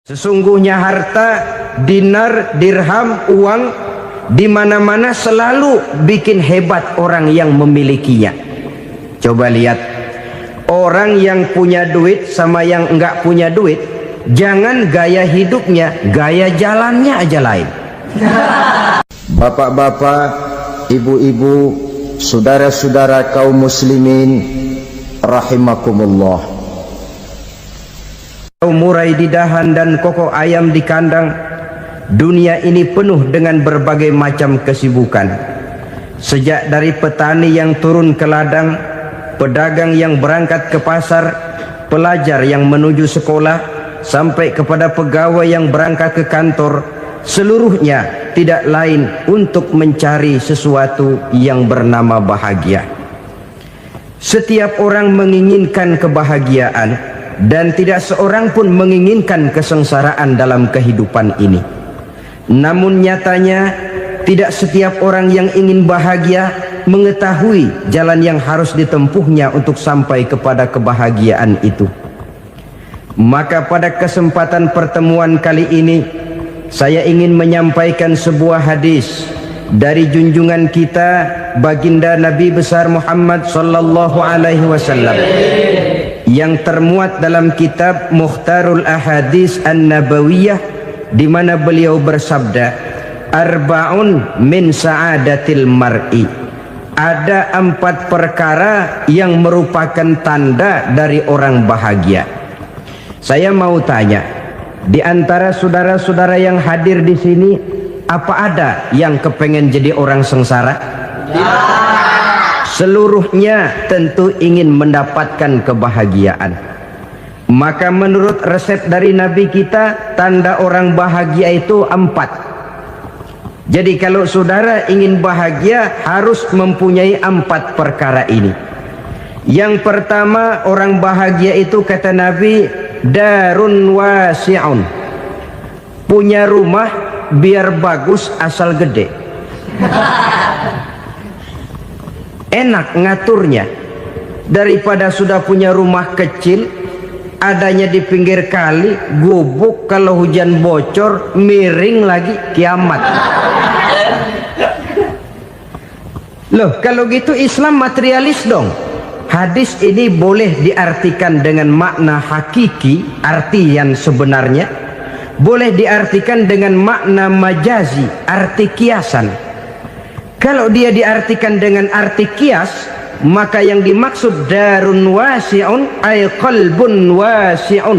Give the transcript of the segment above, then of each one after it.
Sesungguhnya harta, dinar, dirham, uang di mana-mana selalu bikin hebat orang yang memilikinya. Coba lihat, orang yang punya duit sama yang enggak punya duit, jangan gaya hidupnya, gaya jalannya aja lain. Bapak-bapak, ibu-ibu, saudara-saudara kaum muslimin rahimakumullah. Murai di dahan dan koko ayam di kandang, dunia ini penuh dengan berbagai macam kesibukan. Sejak dari petani yang turun ke ladang, pedagang yang berangkat ke pasar, pelajar yang menuju sekolah, sampai kepada pegawai yang berangkat ke kantor, seluruhnya tidak lain untuk mencari sesuatu yang bernama bahagia. Setiap orang menginginkan kebahagiaan, dan tidak seorang pun menginginkan kesengsaraan dalam kehidupan ini. Namun nyatanya tidak setiap orang yang ingin bahagia mengetahui jalan yang harus ditempuhnya untuk sampai kepada kebahagiaan itu. Maka pada kesempatan pertemuan kali ini, saya ingin menyampaikan sebuah hadis dari junjungan kita baginda Nabi besar Muhammad sallallahu alaihi wasallam yang termuat dalam kitab Mukhtarul Ahadits An-Nabawiyah, di mana beliau bersabda, arba'un min sa'adatil mar'i. Ada 4 perkara yang merupakan tanda dari orang bahagia. Saya mau tanya, di antara saudara-saudara yang hadir di sini, apa ada yang kepengen jadi orang sengsara? Seluruhnya tentu ingin mendapatkan kebahagiaan. Maka menurut resep dari Nabi kita, tanda orang bahagia itu 4. Jadi kalau saudara ingin bahagia, harus mempunyai 4 perkara ini. Yang pertama, orang bahagia itu kata Nabi, darun wasi'un. Punya rumah biar bagus asal gede. Enak ngaturnya, daripada sudah punya rumah kecil adanya di pinggir kali, gubuk, kalau hujan bocor, miring lagi, kiamat. Loh, kalau gitu Islam materialis dong. Hadis ini boleh diartikan dengan makna hakiki, arti yang sebenarnya, boleh diartikan dengan makna majazi, arti kiasan. Kalau dia diartikan dengan arti kias, maka yang dimaksud darun wasi'un ay qalbun wasi'un.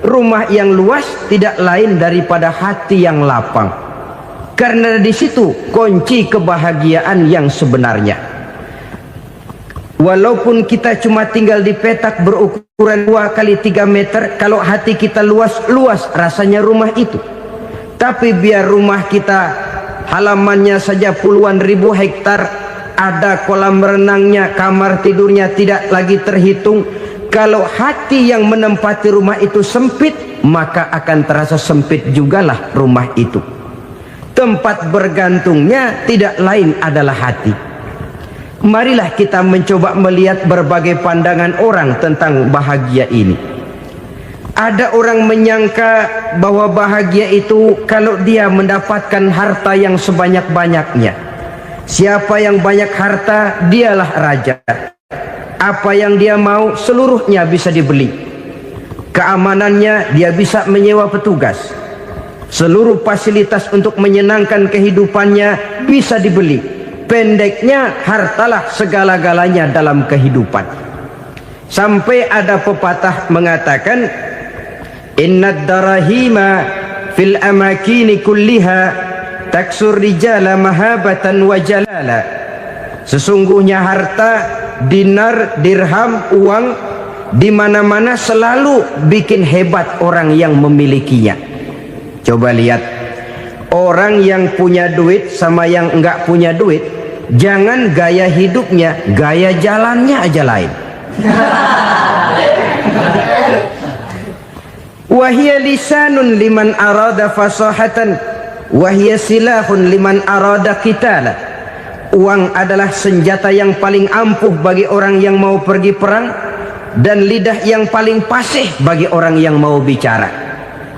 Rumah yang luas tidak lain daripada hati yang lapang. Karena di situ kunci kebahagiaan yang sebenarnya. Walaupun kita cuma tinggal di petak berukuran 2 kali 3 meter, kalau hati kita luas rasanya rumah itu. Tapi biar rumah kita halamannya saja puluhan ribu hektar, ada kolam renangnya, kamar tidurnya tidak lagi terhitung. Kalau hati yang menempati rumah itu sempit, maka akan terasa sempit jugalah rumah itu. Tempat bergantungnya tidak lain adalah hati. Marilah kita mencoba melihat berbagai pandangan orang tentang bahagia ini. Ada orang menyangka bahwa bahagia itu kalau dia mendapatkan harta yang sebanyak-banyaknya. Siapa yang banyak harta, dialah raja. Apa yang dia mau, seluruhnya bisa dibeli. Keamanannya, dia bisa menyewa petugas. Seluruh fasilitas untuk menyenangkan kehidupannya bisa dibeli. Pendeknya, hartalah segala-galanya dalam kehidupan. Sampai ada pepatah mengatakan, innad darahima fil amakini kulliha taksur rijala mahabatan wa jalala. Sesungguhnya harta, dinar, dirham, uang di mana-mana selalu bikin hebat orang yang memilikinya. Coba lihat, orang yang punya duit sama yang enggak punya duit, jangan gaya hidupnya, gaya jalannya aja lain. Wahia lisanun liman arada fasahatan, wahia silahun liman arada qitala. Uang adalah senjata yang paling ampuh bagi orang yang mau pergi perang, dan lidah yang paling fasih bagi orang yang mau bicara.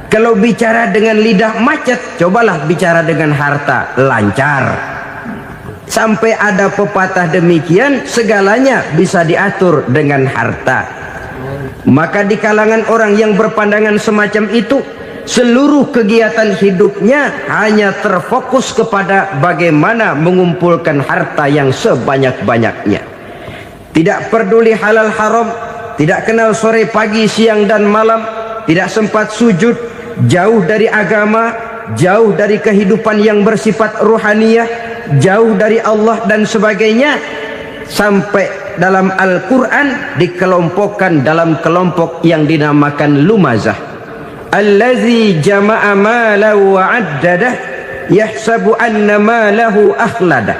Kalau bicara dengan lidah macet, cobalah bicara dengan harta, lancar. Sampai ada pepatah demikian, segalanya bisa diatur dengan harta. Maka di kalangan orang yang berpandangan semacam itu, seluruh kegiatan hidupnya hanya terfokus kepada bagaimana mengumpulkan harta yang sebanyak-banyaknya. Tidak peduli halal haram, tidak kenal sore pagi siang dan malam, tidak sempat sujud, jauh dari agama, jauh dari kehidupan yang bersifat ruhaniyah, jauh dari Allah dan sebagainya. Sampai dalam Al-Quran dikelompokkan dalam kelompok yang dinamakan lumazah. Allazi jama'a malahu wa'addadah yahsabu anna malahu akhladah.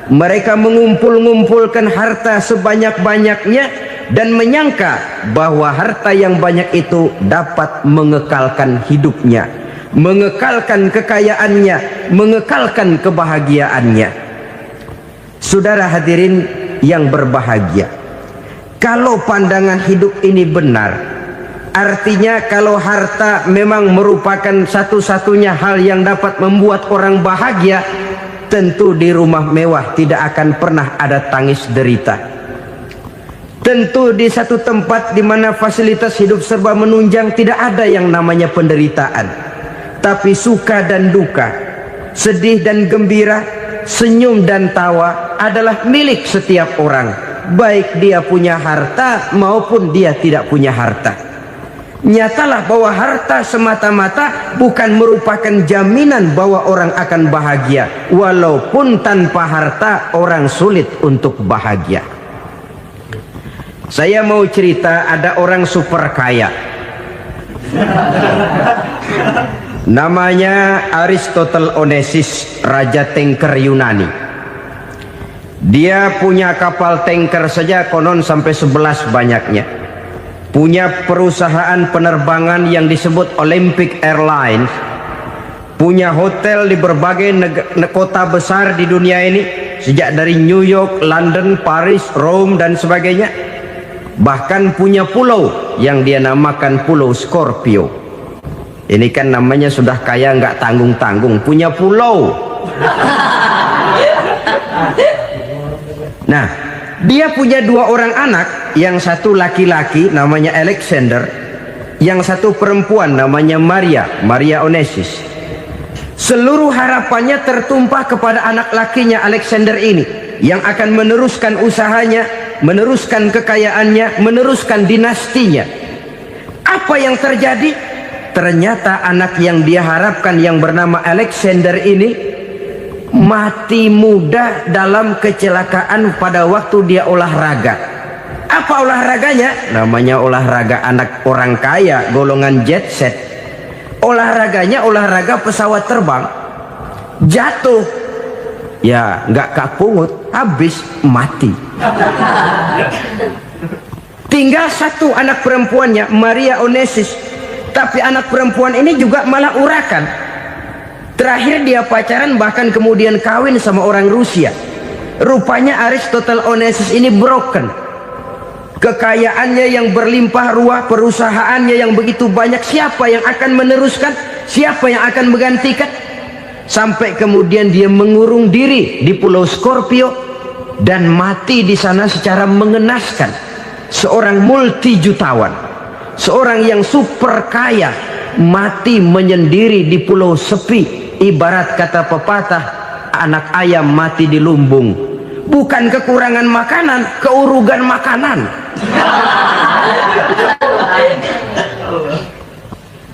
Mereka mengumpul-ngumpulkan harta sebanyak-banyaknya dan menyangka bahwa harta yang banyak itu dapat mengekalkan hidupnya, mengekalkan kekayaannya, mengekalkan kebahagiaannya. Saudara hadirin yang berbahagia, kalau pandangan hidup ini benar, artinya kalau harta memang merupakan satu-satunya hal yang dapat membuat orang bahagia, tentu di rumah mewah tidak akan pernah ada tangis derita. Tentu di satu tempat di mana fasilitas hidup serba menunjang tidak ada yang namanya penderitaan. Tapi suka dan duka, sedih dan gembira, senyum dan tawa adalah milik setiap orang, baik dia punya harta maupun dia tidak punya harta. Nyatalah bahwa harta semata-mata bukan merupakan jaminan bahwa orang akan bahagia, walaupun tanpa harta orang sulit untuk bahagia. Saya mau cerita, ada orang super kaya, namanya Aristotle Onesius, raja tanker Yunani. Dia punya kapal tanker saja konon sampai 11 banyaknya. Punya perusahaan penerbangan yang disebut Olympic Airlines. Punya hotel di berbagai kota besar di dunia ini, sejak dari New York, London, Paris, Rome dan sebagainya. Bahkan punya pulau yang dia namakan Pulau Scorpio. Ini kan namanya sudah kaya nggak tanggung-tanggung, punya pulau. Nah, dia punya 2 orang anak, yang satu laki-laki namanya Alexander, yang satu perempuan namanya Maria Onesius. Seluruh harapannya tertumpah kepada anak lakinya Alexander ini, yang akan meneruskan usahanya, meneruskan kekayaannya, meneruskan dinastinya. Apa yang terjadi? Ternyata anak yang dia harapkan yang bernama Alexander ini mati muda dalam kecelakaan pada waktu dia olahraga. Apa olahraganya? Namanya olahraga anak orang kaya, golongan jet set. Olahraganya olahraga pesawat terbang. Jatuh, ya nggak kapungut, habis mati. Tinggal satu anak perempuannya, Maria Onesius. Tapi anak perempuan ini juga malah urakan. Terakhir dia pacaran, bahkan kemudian kawin sama orang Rusia. Rupanya Aristotle Onesius ini broken. Kekayaannya yang berlimpah ruah, perusahaannya yang begitu banyak, siapa yang akan meneruskan? Siapa yang akan menggantikan? Sampai kemudian dia mengurung diri di Pulau Scorpio dan mati di sana secara mengenaskan. Seorang multi jutawan, seorang yang super kaya, mati menyendiri di pulau sepi. Ibarat kata pepatah, anak ayam mati di lumbung. Bukan kekurangan makanan, keurugan makanan.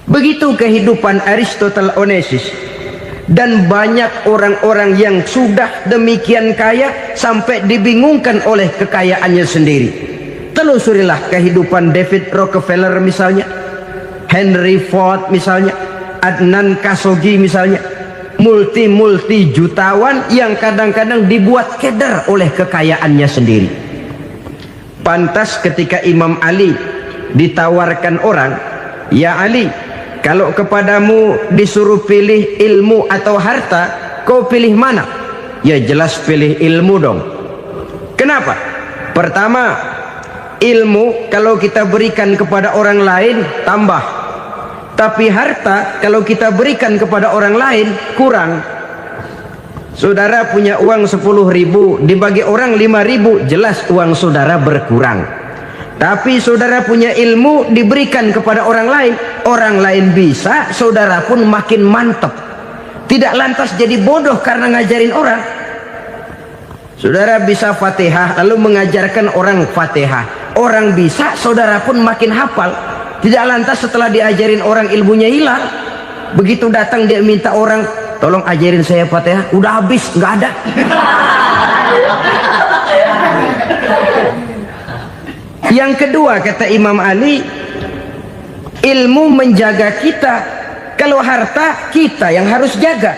Begitu kehidupan Aristotle Onesius. Dan banyak orang-orang yang sudah demikian kaya sampai dibingungkan oleh kekayaannya sendiri. Telusurilah kehidupan David Rockefeller misalnya, Henry Ford misalnya, Adnan Khashoggi misalnya. Multi jutawan yang kadang-kadang dibuat keder oleh kekayaannya sendiri. Pantas ketika Imam Ali ditawarkan orang, "Ya Ali, kalau kepadamu disuruh pilih ilmu atau harta, kau pilih mana?" Ya jelas pilih ilmu dong. Kenapa? Pertama, ilmu kalau kita berikan kepada orang lain tambah. Tapi harta kalau kita berikan kepada orang lain kurang. Saudara punya uang 10.000, dibagi orang 5.000, jelas uang saudara berkurang. Tapi saudara punya ilmu, diberikan kepada orang lain bisa, saudara pun makin mantap. Tidak lantas jadi bodoh karena ngajarin orang. Saudara bisa Fatihah lalu mengajarkan orang Fatihah, orang bisa, saudara pun makin hafal. Tidak lantas setelah diajarin orang ilmunya hilang. Begitu datang dia minta orang, tolong ajarin saya Fatihah, udah habis, nggak ada. Yang kedua kata Imam Ali, ilmu menjaga kita. Kalau harta kita yang harus jaga.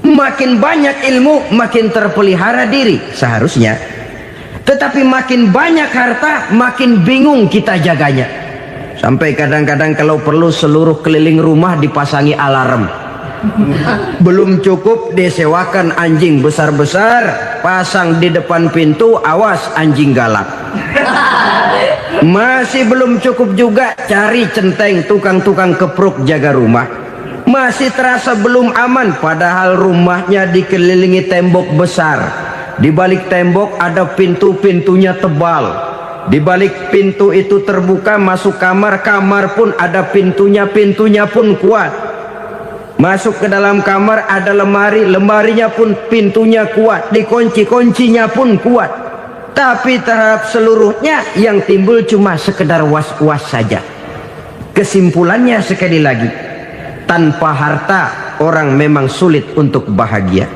Makin banyak ilmu makin terpelihara diri seharusnya. Tetapi makin banyak harta makin bingung kita jaganya. Sampai kadang-kadang kalau perlu seluruh keliling rumah dipasangi alarm. Belum cukup disewakan anjing besar-besar, pasang di depan pintu, awas anjing galak. Masih belum cukup juga, cari centeng tukang-tukang kepruk jaga rumah. Masih terasa belum aman, padahal rumahnya dikelilingi tembok besar. Di balik tembok ada pintu-pintunya tebal. Di balik pintu itu terbuka masuk kamar, kamar pun ada pintunya, pintunya pun kuat. Masuk ke dalam kamar ada lemari, lemarinya pun pintunya kuat, dikunci, kuncinya pun kuat. Tapi terhadap seluruhnya yang timbul cuma sekedar was-was saja. Kesimpulannya sekali lagi, tanpa harta orang memang sulit untuk bahagia.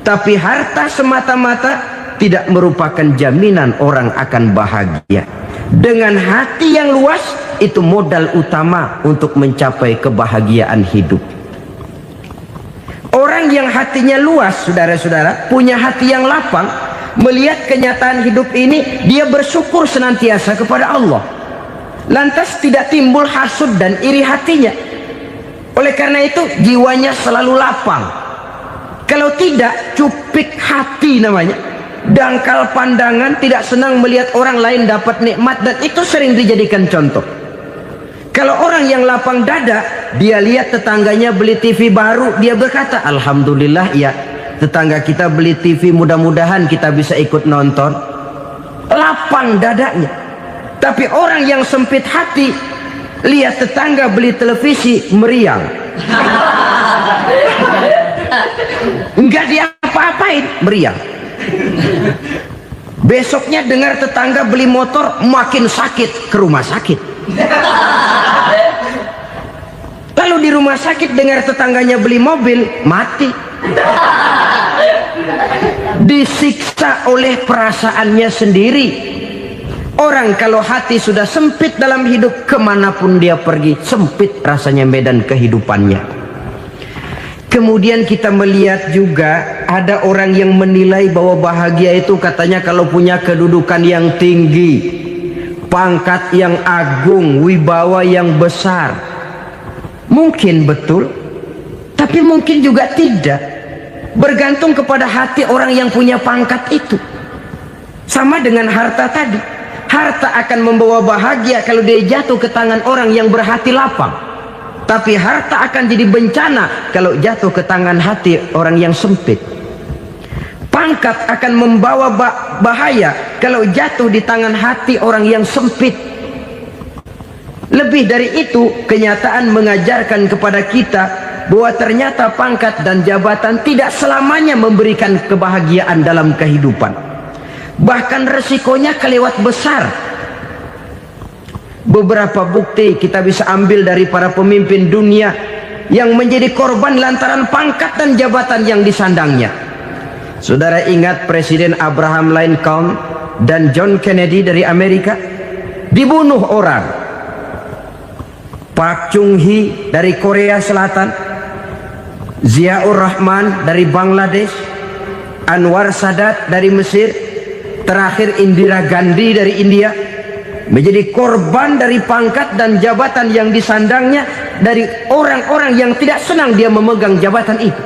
Tapi harta semata-mata tidak merupakan jaminan orang akan bahagia. Dengan hati yang luas, itu modal utama untuk mencapai kebahagiaan hidup. Orang yang hatinya luas, saudara-saudara, punya hati yang lapang, melihat kenyataan hidup ini, dia bersyukur senantiasa kepada Allah. Lantas tidak timbul hasud dan iri hatinya. Oleh karena itu, jiwanya selalu lapang. Kalau tidak, cupik hati namanya. Dangkal pandangan, tidak senang melihat orang lain dapat nikmat, dan itu sering dijadikan contoh. Kalau orang yang lapang dada, dia lihat tetangganya beli TV baru, dia berkata, alhamdulillah ya, tetangga kita beli TV, mudah-mudahan kita bisa ikut nonton. Lapang dadanya. Tapi orang yang sempit hati, lihat tetangga beli televisi, meriang. Enggak diapa-apain, meriang. Besoknya dengar tetangga beli motor, makin sakit, ke rumah sakit. Lalu di rumah sakit dengar tetangganya beli mobil, mati. Disiksa oleh perasaannya sendiri. Orang kalau hati sudah sempit dalam hidup, kemanapun dia pergi, sempit rasanya medan kehidupannya. Kemudian kita melihat juga ada orang yang menilai bahwa bahagia itu katanya kalau punya kedudukan yang tinggi, pangkat yang agung, wibawa yang besar. Mungkin betul, tapi mungkin juga tidak. Bergantung kepada hati orang yang punya pangkat itu. Sama dengan harta tadi. Harta akan membawa bahagia kalau dia jatuh ke tangan orang yang berhati lapang. Tapi harta akan jadi bencana kalau jatuh ke tangan hati orang yang sempit. Pangkat akan membawa bahaya kalau jatuh di tangan hati orang yang sempit. Lebih dari itu, kenyataan mengajarkan kepada kita bahwa ternyata pangkat dan jabatan tidak selamanya memberikan kebahagiaan dalam kehidupan. Bahkan resikonya kelewat besar. Beberapa bukti kita bisa ambil dari para pemimpin dunia yang menjadi korban lantaran pangkat dan jabatan yang disandangnya. Saudara ingat Presiden Abraham Lincoln dan John Kennedy dari Amerika? Dibunuh orang. Park Chung-hee dari Korea Selatan, Ziaur Rahman dari Bangladesh, Anwar Sadat dari Mesir, terakhir Indira Gandhi dari India, menjadi korban dari pangkat dan jabatan yang disandangnya dari orang-orang yang tidak senang dia memegang jabatan itu.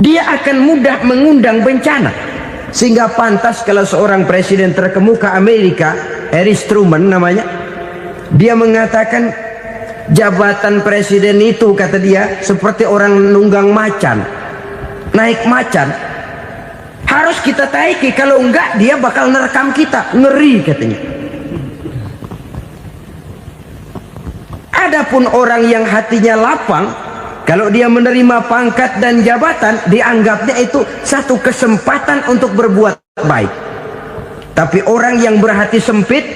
Dia akan mudah mengundang bencana. Sehingga pantas kalau seorang presiden terkemuka Amerika, Harry Truman namanya, Dia mengatakan jabatan presiden itu, kata dia, seperti orang nunggang macan, naik macan. Harus kita taiki, kalau enggak dia bakal nerekam kita, ngeri katanya. Adapun orang yang hatinya lapang, kalau dia menerima pangkat dan jabatan, dianggapnya itu satu kesempatan untuk berbuat baik. Tapi orang yang berhati sempit,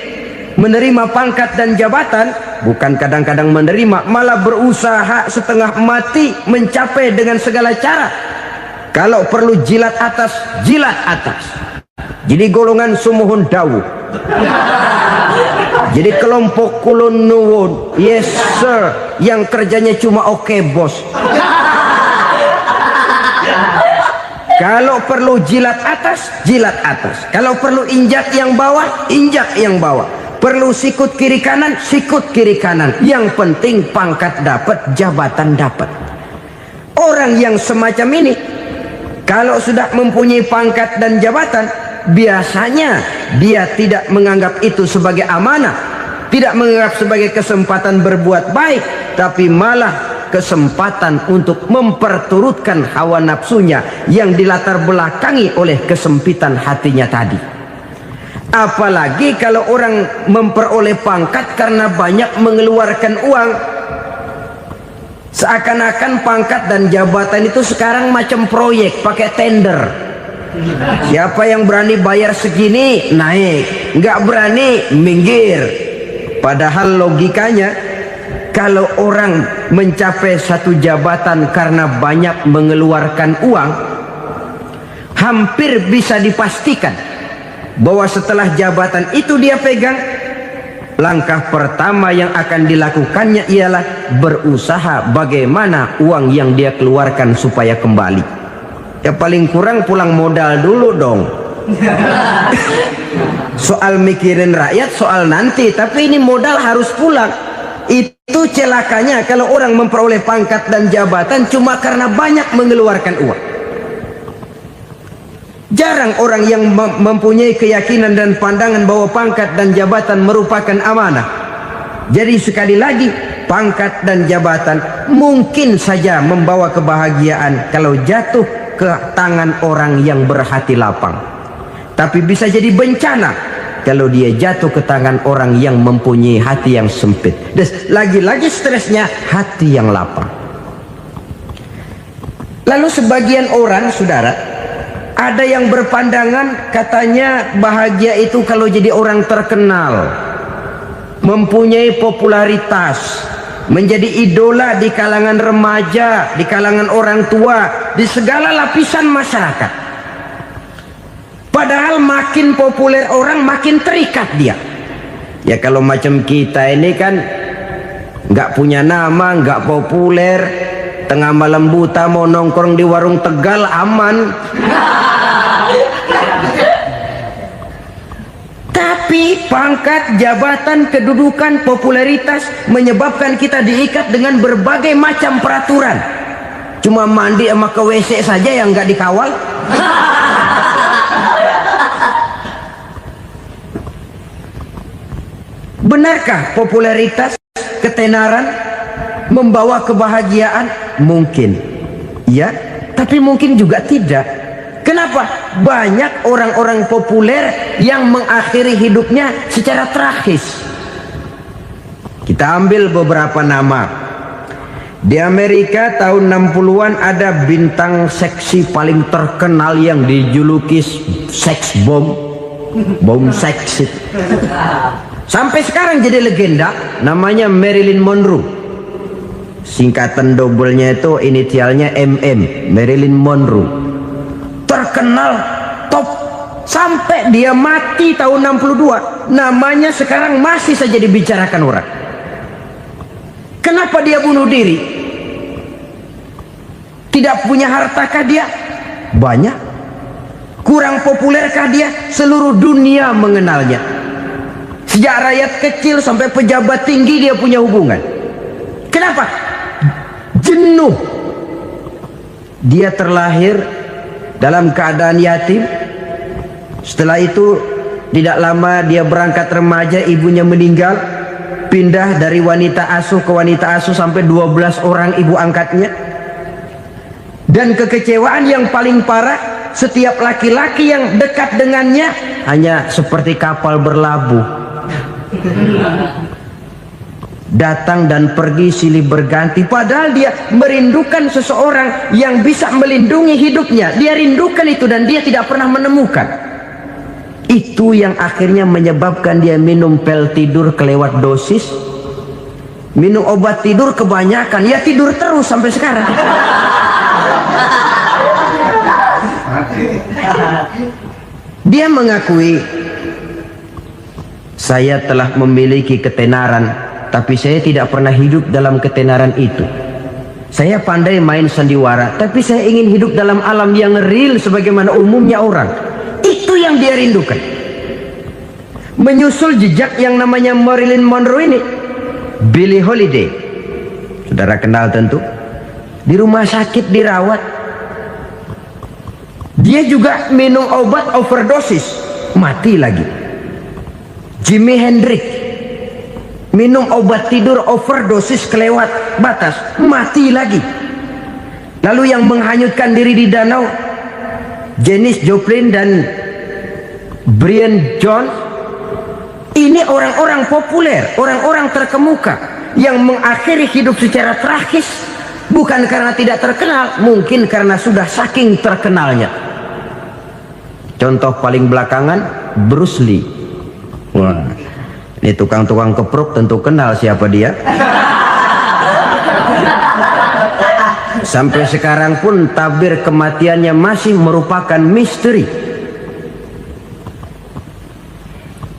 menerima pangkat dan jabatan, bukan kadang-kadang menerima, malah berusaha setengah mati mencapai dengan segala cara. Kalau perlu jilat atas, jilat atas. Jadi golongan sumuhun dawuh. Jadi kelompok kulon nuwun, yes sir, yang kerjanya cuma oke bos. Kalau perlu jilat atas, jilat atas. Kalau perlu injak yang bawah, injak yang bawah. Perlu sikut kiri kanan, sikut kiri kanan. Yang penting pangkat dapat, jabatan dapat. Orang yang semacam ini, kalau sudah mempunyai pangkat dan jabatan, biasanya dia tidak menganggap itu sebagai amanah, tidak menganggap sebagai kesempatan berbuat baik, tapi malah kesempatan untuk memperturutkan hawa nafsunya yang dilatar belakangi oleh kesempitan hatinya tadi. Apalagi kalau orang memperoleh pangkat karena banyak mengeluarkan uang. Seakan-akan pangkat dan jabatan itu sekarang macam proyek, pakai tender. Siapa yang berani bayar segini, naik. Nggak berani, minggir. Padahal logikanya, kalau orang mencapai satu jabatan karena banyak mengeluarkan uang, hampir bisa dipastikan bahwa setelah jabatan itu dia pegang, langkah pertama yang akan dilakukannya ialah berusaha bagaimana uang yang dia keluarkan supaya kembali. Ya paling kurang pulang modal dulu dong. Soal mikirin rakyat soal nanti, tapi ini modal harus pulang. Itu celakanya kalau orang memperoleh pangkat dan jabatan cuma karena banyak mengeluarkan uang. Jarang orang yang mempunyai keyakinan dan pandangan bahwa pangkat dan jabatan merupakan amanah. Jadi sekali lagi, pangkat dan jabatan mungkin saja membawa kebahagiaan kalau jatuh ke tangan orang yang berhati lapang. Tapi bisa jadi bencana kalau dia jatuh ke tangan orang yang mempunyai hati yang sempit. Dan lagi-lagi stresnya hati yang lapang. Lalu sebagian orang, saudara, ada yang berpandangan katanya bahagia itu kalau jadi orang terkenal, mempunyai popularitas, menjadi idola di kalangan remaja, di kalangan orang tua, di segala lapisan masyarakat. Padahal makin populer orang makin terikat dia. Ya kalau macam kita ini kan nggak punya nama, nggak populer, tengah malam buta mau nongkrong di warung Tegal aman. Tapi pangkat, jabatan, kedudukan, popularitas menyebabkan kita diikat dengan berbagai macam peraturan. Cuma mandi sama ke WC saja yang nggak dikawal. Benarkah popularitas, ketenaran membawa kebahagiaan? Mungkin ya, tapi mungkin juga tidak. Kenapa? Banyak orang-orang populer yang mengakhiri hidupnya secara tragis. Kita ambil beberapa nama. Di Amerika tahun 60-an ada bintang seksi paling terkenal yang dijuluki sex bomb. Bom seks. Sampai sekarang jadi legenda, namanya Marilyn Monroe. Singkatan doublenya itu inisialnya MM, Marilyn Monroe. Terkenal top sampai dia mati tahun 62, namanya sekarang masih saja dibicarakan orang. Kenapa dia bunuh diri? Tidak punya hartakah dia? Banyak. Kurang populerkah dia? Seluruh dunia mengenalnya. Sejak rakyat kecil sampai pejabat tinggi dia punya hubungan. Kenapa? Jenuh. Dia terlahir dalam keadaan yatim. Setelah itu tidak lama dia berangkat remaja, ibunya meninggal. pindah dari wanita asuh ke wanita asuh sampai 12 orang ibu angkatnya. Dan kekecewaan yang paling parah, setiap laki-laki yang dekat dengannya hanya seperti kapal berlabuh, datang dan pergi silih berganti, padahal dia merindukan seseorang yang bisa melindungi hidupnya. Dia rindukan itu dan dia tidak pernah menemukan. Itu yang akhirnya menyebabkan dia minum pil tidur kelewat dosis, minum obat tidur kebanyakan, ya tidur terus sampai sekarang. Dia mengakui, saya telah memiliki ketenaran, tapi saya tidak pernah hidup dalam ketenaran itu. Saya pandai main sandiwara, tapi saya ingin hidup dalam alam yang real sebagaimana umumnya orang. Itu yang dia rindukan. Menyusul jejak yang namanya Marilyn Monroe ini, Billie Holiday, saudara kenal tentu, di rumah sakit dirawat. Dia juga minum obat overdosis, mati lagi. Jimi Hendrix minum obat tidur overdosis kelewat batas, mati lagi. Lalu yang menghanyutkan diri di danau, Janis Joplin dan Brian Jones. Ini orang-orang populer, orang-orang terkemuka yang mengakhiri hidup secara tragis, bukan karena tidak terkenal, mungkin karena sudah saking terkenalnya. Contoh paling belakangan, Bruce Lee. Wah, ini tukang-tukang kepruk tentu kenal siapa dia. Sampai sekarang pun tabir kematiannya masih merupakan misteri.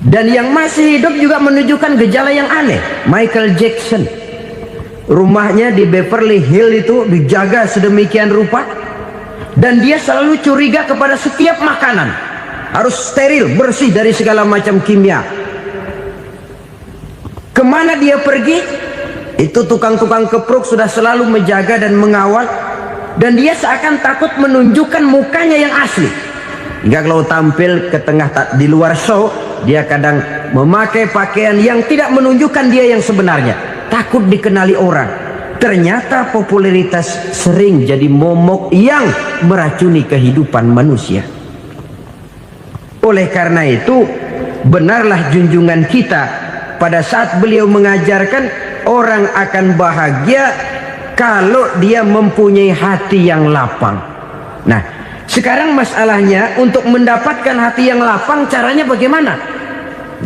Dan yang masih hidup juga menunjukkan gejala yang aneh. Michael Jackson, rumahnya di Beverly Hills itu dijaga sedemikian rupa, dan dia selalu curiga kepada setiap makanan harus steril, bersih dari segala macam kimia. Kemana dia pergi, itu tukang-tukang kepruk sudah selalu menjaga dan mengawal, dan dia seakan takut menunjukkan mukanya yang asli. Hingga kalau tampil ke tengah di luar show, dia kadang memakai pakaian yang tidak menunjukkan dia yang sebenarnya, takut dikenali orang. Ternyata popularitas sering jadi momok yang meracuni kehidupan manusia. Oleh karena itu, benarlah junjungan kita pada saat beliau mengajarkan orang akan bahagia kalau dia mempunyai hati yang lapang. Nah, sekarang masalahnya untuk mendapatkan hati yang lapang, caranya bagaimana?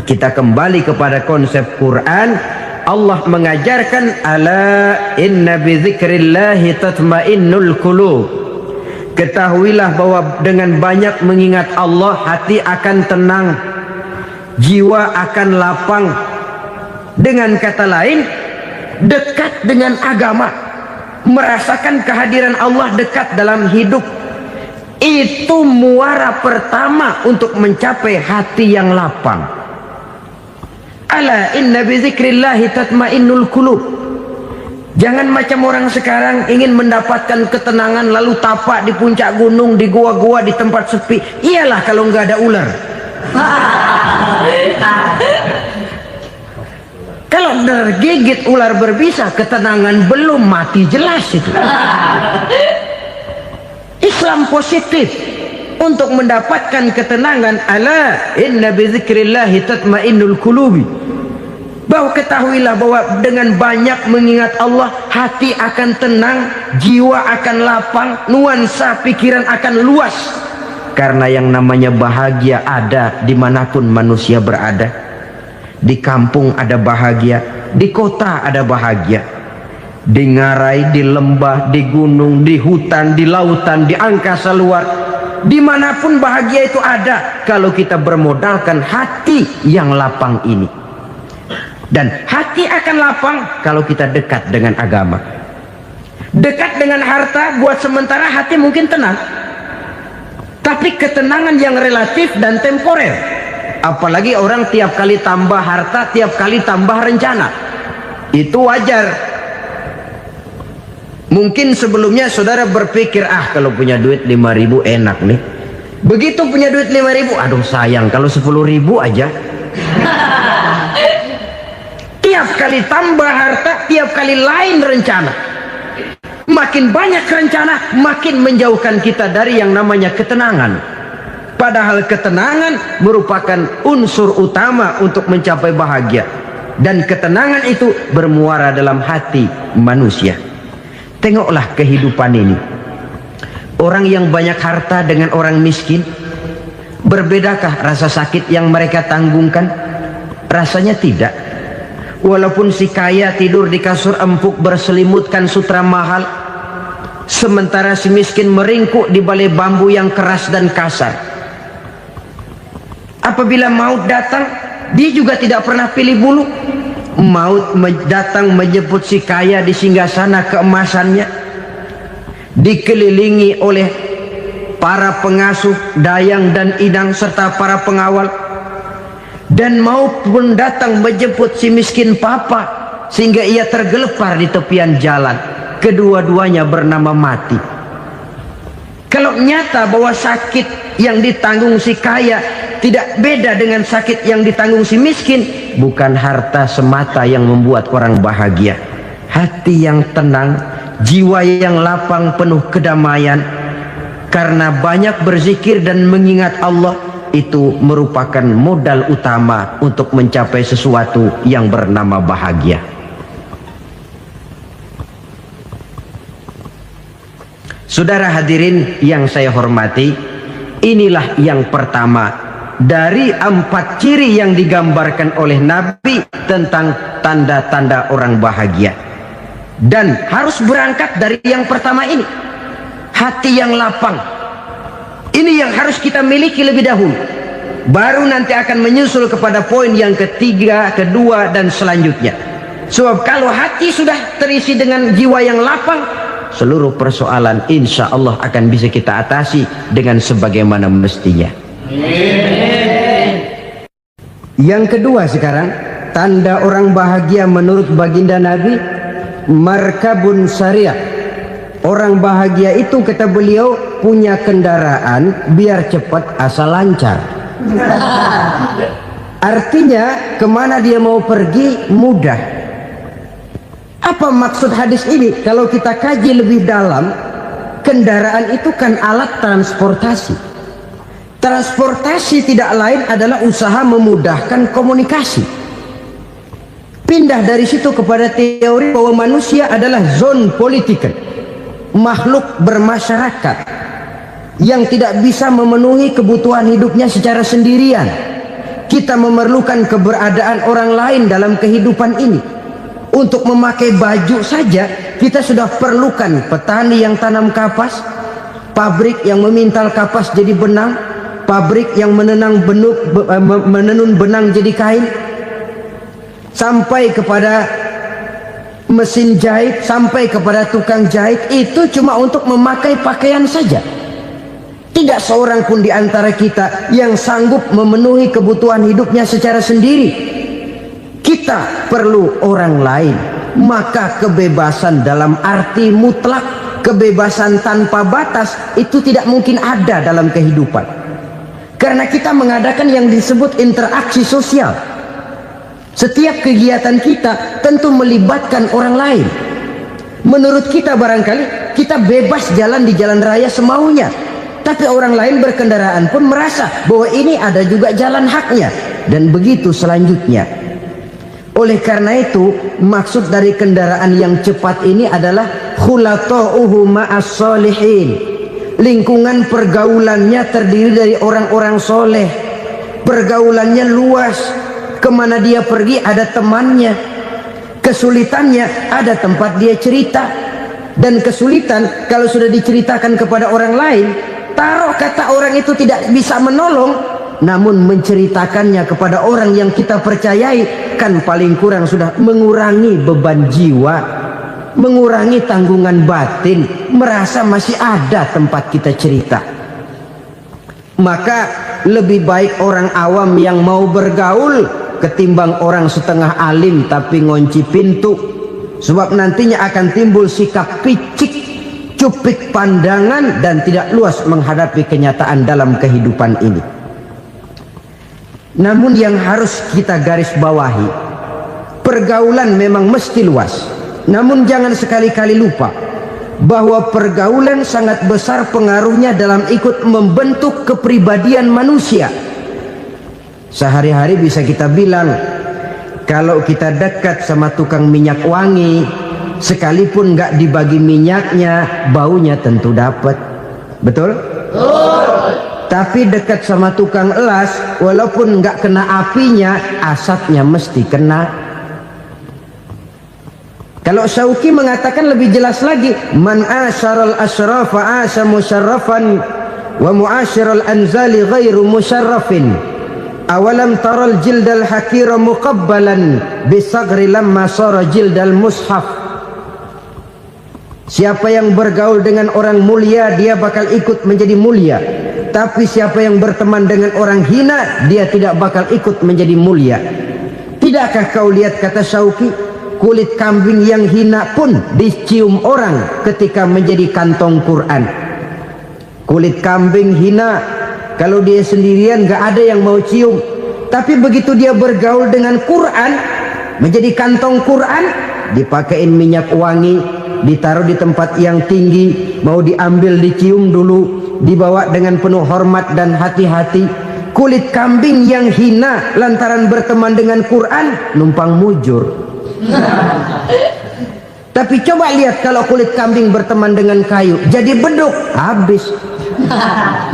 Kita kembali kepada konsep Quran. Allah mengajarkan, ala inna bi dzikrillahi tatmainnul qulub. Ketahuilah bahwa dengan banyak mengingat Allah, hati akan tenang, jiwa akan lapang. Dengan kata lain, dekat dengan agama, merasakan kehadiran Allah dekat dalam hidup, itu muara pertama untuk mencapai hati yang lapang. Ala inna bi dzikrillahi tatmainnul qulub. Jangan macam orang sekarang ingin mendapatkan ketenangan lalu tapak di puncak gunung, di gua-gua, di tempat sepi. Iyalah kalau nggak ada ular. Kalau tergigit ular berbisa, ketenangan belum, mati jelas itu. Islam positif untuk mendapatkan ketenangan. Ala inna bi dzikrillahi tatmainnul qulubi. Bahwa ketahuilah bahwa dengan banyak mengingat Allah, hati akan tenang, jiwa akan lapang, nuansa pikiran akan luas. Karena yang namanya bahagia ada dimanapun manusia berada. Di kampung ada bahagia, di kota ada bahagia, di ngarai, di lembah, di gunung, di hutan, di lautan, di angkasa luar, dimanapun bahagia itu ada kalau kita bermodalkan hati yang lapang ini. Dan hati akan lapang kalau kita dekat dengan agama. Dekat dengan harta buat sementara hati mungkin tenang, tapi ketenangan yang relatif dan temporer. Apalagi orang tiap kali tambah harta, tiap kali tambah rencana, itu wajar. Mungkin sebelumnya saudara berpikir, kalau punya duit 5.000 enak nih. Begitu punya duit 5.000, aduh sayang kalau 10.000 aja. Tiap kali tambah harta, tiap kali lain rencana. Makin banyak rencana, makin menjauhkan kita dari yang namanya ketenangan. Padahal ketenangan merupakan unsur utama untuk mencapai bahagia. Dan ketenangan itu bermuara dalam hati manusia. Tengoklah kehidupan ini. Orang yang banyak harta dengan orang miskin, berbedakah rasa sakit yang mereka tanggungkan? Rasanya tidak. Walaupun si kaya tidur di kasur empuk berselimutkan sutra mahal, sementara si miskin meringkuk di balai bambu yang keras dan kasar. Apabila maut datang, dia juga tidak pernah pilih bulu. Maut datang menjemput si kaya di singgasana keemasannya, dikelilingi oleh para pengasuh, dayang dan idang serta para pengawal. Dan maut pun datang menjemput si miskin papa, sehingga ia tergelepar di tepian jalan. Kedua-duanya bernama mati. Kalau nyata bahwa sakit yang ditanggung si kaya tidak beda dengan sakit yang ditanggung si miskin, bukan harta semata yang membuat orang bahagia. Hati yang tenang, jiwa yang lapang penuh kedamaian, karena banyak berzikir dan mengingat Allah, itu merupakan modal utama untuk mencapai sesuatu yang bernama bahagia. Saudara hadirin yang saya hormati, inilah yang pertama dari 4 ciri yang digambarkan oleh Nabi tentang tanda-tanda orang bahagia. Dan harus berangkat dari yang pertama ini, hati yang lapang. Ini yang harus kita miliki lebih dahulu. Baru nanti akan menyusul kepada poin yang ketiga, kedua, dan selanjutnya. Sebab kalau hati sudah terisi dengan jiwa yang lapang, seluruh persoalan insya Allah akan bisa kita atasi dengan sebagaimana mestinya. Yang kedua sekarang, tanda orang bahagia menurut baginda Nabi, markabun syariah. Orang bahagia itu, kata beliau, punya kendaraan biar cepat asal lancar. Artinya kemana dia mau pergi mudah. Apa maksud hadis ini? Kalau kita kaji lebih dalam, kendaraan itu kan alat transportasi. Transportasi tidak lain adalah usaha memudahkan komunikasi. Pindah dari situ kepada teori bahwa manusia adalah zon politiker, makhluk bermasyarakat yang tidak bisa memenuhi kebutuhan hidupnya secara sendirian. Kita memerlukan keberadaan orang lain dalam kehidupan ini. Untuk memakai baju saja kita sudah perlukan petani yang tanam kapas, pabrik yang memintal kapas jadi benang, pabrik yang menenun benang jadi kain, sampai kepada mesin jahit, sampai kepada tukang jahit. Itu cuma untuk memakai pakaian saja. Tidak seorang pun di antara kita yang sanggup memenuhi kebutuhan hidupnya secara sendiri. Kita perlu orang lain. Maka kebebasan dalam arti mutlak, kebebasan tanpa batas, itu tidak mungkin ada dalam kehidupan. Karena kita mengadakan yang disebut interaksi sosial. Setiap kegiatan kita tentu melibatkan orang lain. Menurut kita barangkali kita bebas jalan di jalan raya semaunya, tapi orang lain berkendaraan pun merasa bahwa ini ada juga jalan haknya, dan begitu selanjutnya. Oleh karena itu, maksud dari kendaraan yang cepat ini adalah khulata'uhu ma'as solihin. Lingkungan pergaulannya terdiri dari orang-orang soleh. Pergaulannya luas. Kemana dia pergi ada temannya. Kesulitannya ada tempat dia cerita. Dan kesulitan kalau sudah diceritakan kepada orang lain, taruh kata orang itu tidak bisa menolong, namun menceritakannya kepada orang yang kita percayai, kan paling kurang sudah mengurangi beban jiwa, mengurangi tanggungan batin, merasa masih ada tempat kita cerita. Maka lebih baik orang awam yang mau bergaul ketimbang orang setengah alim tapi ngunci pintu. Sebab nantinya akan timbul sikap picik, cupik pandangan, dan tidak luas menghadapi kenyataan dalam kehidupan ini. Namun yang harus kita garis bawahi, pergaulan memang mesti luas. Namun jangan sekali-kali lupa bahwa pergaulan sangat besar pengaruhnya dalam ikut membentuk kepribadian manusia. Sehari-hari bisa kita bilang, kalau kita dekat sama tukang minyak wangi, sekalipun nggak dibagi minyaknya, baunya tentu dapat. Betul? Tapi dekat sama tukang elas, walaupun nggak kena apinya, asapnya mesti kena. Kalau Syauqi mengatakan lebih jelas lagi, man asyaral asrafa asa musyarrafan wa muasyiral anzali ghairu musyarrafin. Awalam taral jildal hakira muqabbalan bisagri lamma sara jildal mushaf. Siapa yang bergaul dengan orang mulia, dia bakal ikut menjadi mulia. Tapi siapa yang berteman dengan orang hina, dia tidak bakal ikut menjadi mulia. Tidakkah kau lihat, kata Syauqi, kulit kambing yang hina pun dicium orang ketika menjadi kantong Quran. Kulit kambing hina, kalau dia sendirian gak ada yang mau cium. Tapi begitu dia bergaul dengan Quran, menjadi kantong Quran, dipakein minyak wangi, ditaruh di tempat yang tinggi, mau diambil dicium dulu, dibawa dengan penuh hormat dan hati-hati. Kulit kambing yang hina lantaran berteman dengan Quran, numpang mujur. Tapi coba lihat kalau kulit kambing berteman dengan kayu, jadi beduk, habis.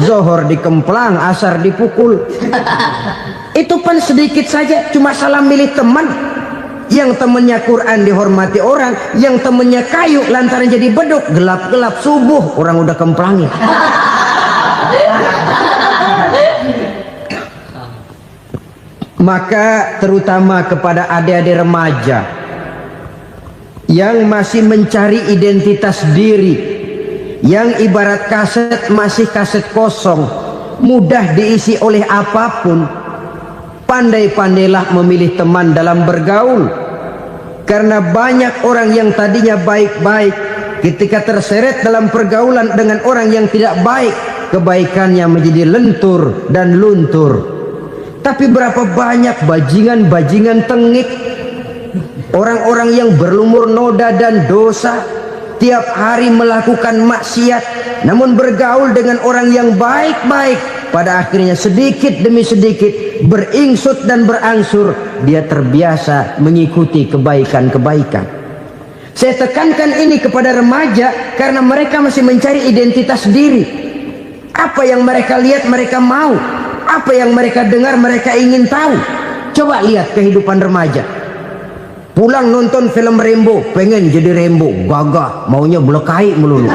Zohor dikemplang, asar dipukul. Itu pun sedikit saja, cuma salah milih teman. Yang temannya Quran dihormati orang, yang temannya kayu lantaran jadi beduk, gelap-gelap subuh orang udah kemplangnya. Maka terutama kepada adik-adik remaja yang masih mencari identitas diri, yang ibarat kaset masih kaset kosong, mudah diisi oleh apapun, pandai-pandailah memilih teman dalam bergaul. Karena banyak orang yang tadinya baik-baik, ketika terseret dalam pergaulan dengan orang yang tidak baik, kebaikannya menjadi lentur dan luntur. Tapi berapa banyak bajingan-bajingan tengik, orang-orang yang berlumur noda dan dosa, tiap hari melakukan maksiat, namun bergaul dengan orang yang baik-baik, pada akhirnya sedikit demi sedikit beringsut dan berangsur dia terbiasa mengikuti kebaikan-kebaikan. Saya tekankan ini kepada remaja karena mereka masih mencari identitas diri. Apa yang mereka lihat mereka mau, apa yang mereka dengar mereka ingin tahu. Coba lihat kehidupan remaja. Pulang nonton film Rambo, pengen jadi Rambo, gagah, maunya belekai melulu.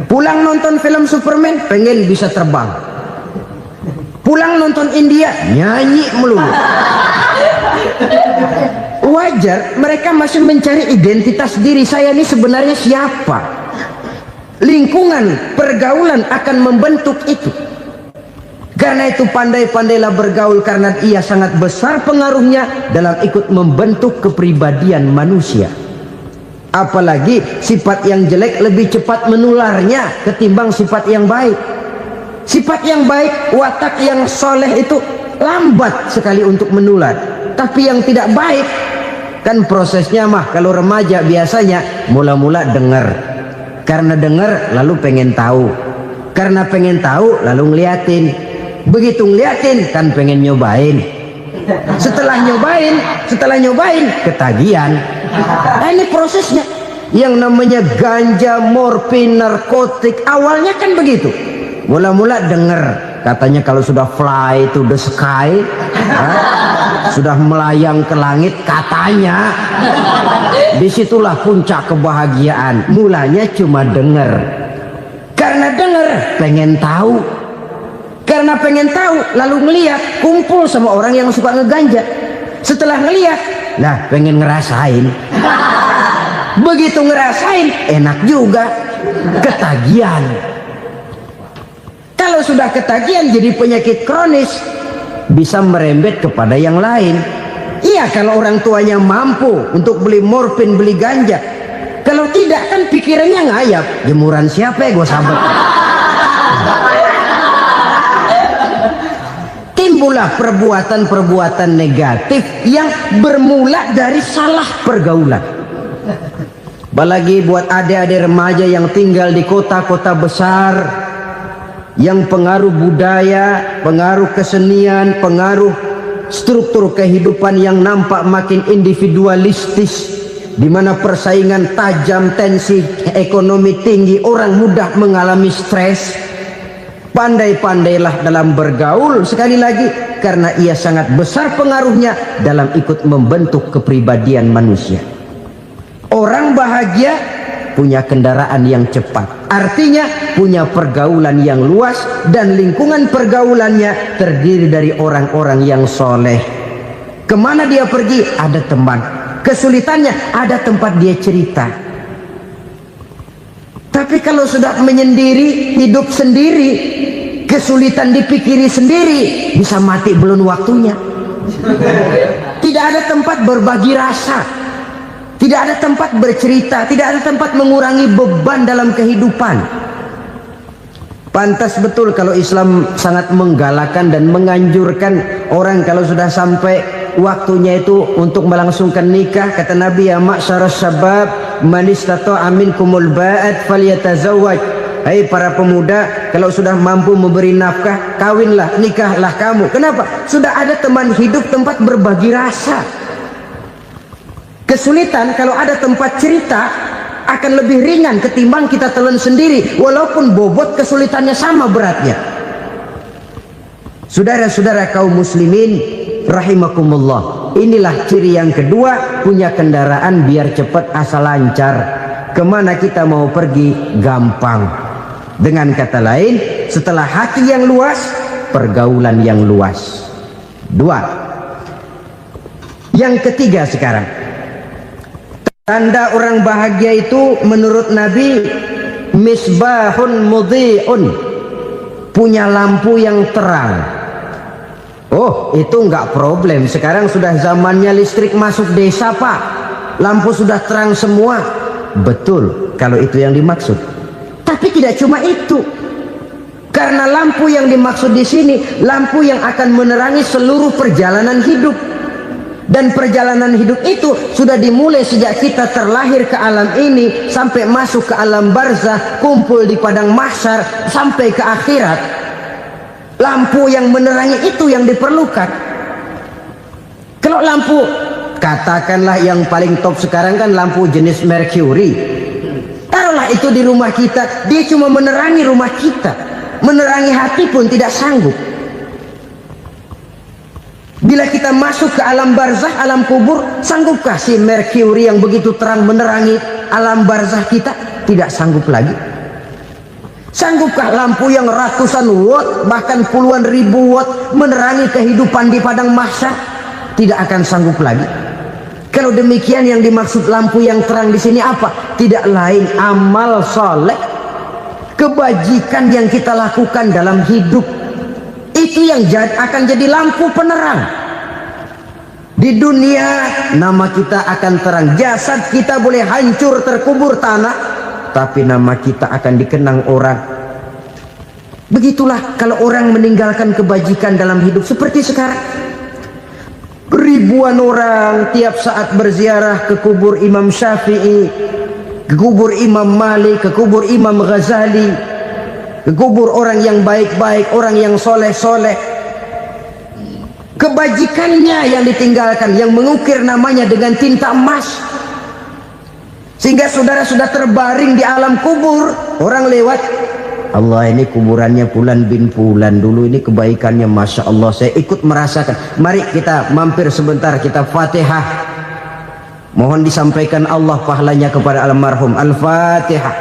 Pulang nonton film Superman, pengen bisa terbang. Pulang nonton India, nyanyi melulu. Wajar, mereka masih mencari identitas diri. Saya ini sebenarnya siapa? Lingkungan, pergaulan akan membentuk itu. Karena itu pandai-pandailah bergaul, karena ia sangat besar pengaruhnya dalam ikut membentuk kepribadian manusia. Apalagi sifat yang jelek lebih cepat menularnya ketimbang sifat yang baik. Sifat yang baik, watak yang soleh itu lambat sekali untuk menular. Tapi yang tidak baik, kan prosesnya mah kalau remaja biasanya mula-mula dengar. Karena dengar lalu pengen tahu. Karena pengen tahu lalu ngeliatin. Begitu ngeliatin kan pengen nyobain. Setelah nyobain ketagihan. Nah, ini prosesnya. Yang namanya ganja, morfin, narkotik, awalnya kan begitu. Mula-mula dengar katanya kalau sudah fly to the sky, sudah melayang ke langit katanya, disitulah puncak kebahagiaan. Mulanya cuma dengar. Karena dengar pengen tahu. Karena pengen tahu lalu ngeliat, kumpul sama orang yang suka ngeganja. Setelah ngeliat, nah pengen ngerasain. Begitu ngerasain enak juga, ketagihan. Kalau sudah ketagihan jadi penyakit kronis, bisa merembet kepada yang lain. Iya, kalau orang tuanya mampu untuk beli morfin, beli ganja. Kalau tidak kan pikirannya ngayap, jemuran siapa ya gue sabet. timbullah perbuatan-perbuatan negatif yang bermula dari salah pergaulan. Apalagi buat adik-adik remaja yang tinggal di kota-kota besar, yang pengaruh budaya, pengaruh kesenian, pengaruh struktur kehidupan yang nampak makin individualistis, di mana persaingan tajam, tensi ekonomi tinggi, orang mudah mengalami stres. Pandai-pandailah dalam bergaul, sekali lagi, karena ia sangat besar pengaruhnya dalam ikut membentuk kepribadian manusia. Orang bahagia punya kendaraan yang cepat, artinya punya pergaulan yang luas, dan lingkungan pergaulannya terdiri dari orang-orang yang soleh. Kemana dia pergi, ada teman. Kesulitannya, ada tempat dia cerita. Tapi kalau sudah menyendiri, hidup sendiri, kesulitan dipikiri sendiri, bisa mati belum waktunya. Tidak ada tempat berbagi rasa, tidak ada tempat bercerita, tidak ada tempat mengurangi beban dalam kehidupan. Pantas betul kalau Islam sangat menggalakkan dan menganjurkan orang kalau sudah sampai waktunya itu untuk melangsungkan nikah. Kata Nabi, ya ma'syaras syabab man istata'a minkumul ba'at falyatazawwaj. Hai para pemuda, kalau sudah mampu memberi nafkah, kawinlah, nikahlah kamu. Kenapa? Sudah ada teman hidup, tempat berbagi rasa. Kesulitan kalau ada tempat cerita akan lebih ringan ketimbang kita telan sendiri, walaupun bobot kesulitannya sama beratnya. Saudara-saudara kaum muslimin rahimakumullah, inilah ciri yang kedua, punya kendaraan biar cepat asal lancar. Kemana kita mau pergi gampang. Dengan kata lain, setelah hati yang luas, pergaulan yang luas. Dua. Yang ketiga sekarang, tanda orang bahagia itu menurut Nabi, misbahun mudhi'un, punya lampu yang terang. Oh, itu enggak problem. Sekarang sudah zamannya listrik masuk desa, Pak. Lampu sudah terang semua. Betul, kalau itu yang dimaksud. Tapi tidak cuma itu. Karena lampu yang dimaksud di sini, lampu yang akan menerangi seluruh perjalanan hidup. Dan perjalanan hidup itu sudah dimulai sejak kita terlahir ke alam ini, sampai masuk ke alam barzah, kumpul di padang mahsyar, sampai ke akhirat. Lampu yang menerangi itu yang diperlukan. Kalau lampu, katakanlah yang paling top sekarang kan lampu jenis Mercury. Taruhlah itu di rumah kita, dia cuma menerangi rumah kita, menerangi hati pun tidak sanggup. Bila kita masuk ke alam barzah, alam kubur, sanggupkah si Mercury yang begitu terang menerangi alam barzah kita? Tidak sanggup lagi. Sanggupkah lampu yang ratusan watt, bahkan puluhan ribu watt menerangi kehidupan di padang mahsyar? Tidak akan sanggup lagi. Kalau demikian, yang dimaksud lampu yang terang di sini apa? Tidak lain amal soleh, kebajikan yang kita lakukan dalam hidup. Itu yang akan jadi lampu penerang. Di dunia nama kita akan terang, jasad kita boleh hancur terkubur tanah, tapi nama kita akan dikenang orang. Begitulah kalau orang meninggalkan kebajikan dalam hidup seperti sekarang. Ribuan orang tiap saat berziarah ke kubur Imam Syafi'i, ke kubur Imam Malik, ke kubur Imam Ghazali, ke kubur orang yang baik-baik, orang yang soleh-soleh. Kebajikannya yang ditinggalkan, yang mengukir namanya dengan tinta emas, sehingga saudara sudah terbaring di alam kubur. Orang lewat, Allah, ini kuburannya Fulan bin Fulan, dulu ini kebaikannya Masya Allah, saya ikut merasakan. Mari kita mampir sebentar, kita Fatihah, mohon disampaikan Allah pahalanya kepada almarhum. Al-Fatihah.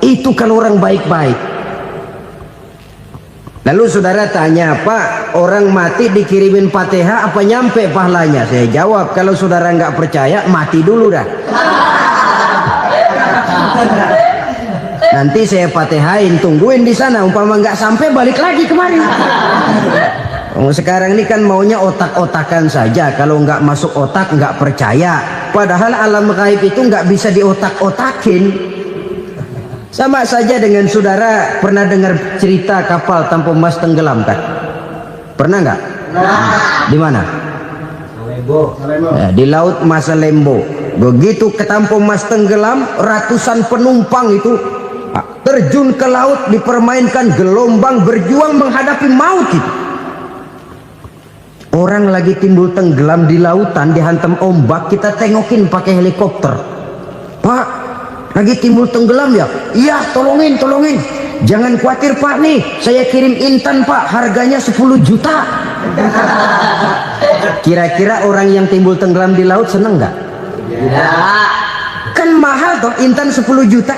Itu kalau orang baik-baik. Lalu saudara tanya, Pak, orang mati dikirimin Fatihah apa nyampe pahalanya? Saya jawab, kalau saudara nggak percaya, mati dulu dah. Nanti saya Fatihain, tungguin di sana, umpama nggak sampai balik lagi kemari. Sekarang ini kan maunya otak-otakan saja, kalau nggak masuk otak nggak percaya. Padahal alam gaib itu nggak bisa diotak-otakin. Sama saja dengan saudara pernah dengar cerita kapal tanpa emas tenggelam kan? Pernah nggak? Di mana? Ya, di laut Masalembo. Begitu ketampung Mas tenggelam, ratusan penumpang itu terjun ke laut, dipermainkan gelombang, berjuang menghadapi maut itu. Orang lagi timbul tenggelam di lautan, dihantam ombak, kita tengokin pakai helikopter. Pak, lagi timbul tenggelam ya? Iya, tolongin. Jangan khawatir Pak, nih saya kirim intan Pak, harganya 10 juta. Kira-kira orang yang timbul tenggelam di laut seneng nggak? Ya. Kan mahal toh intan 10 juta.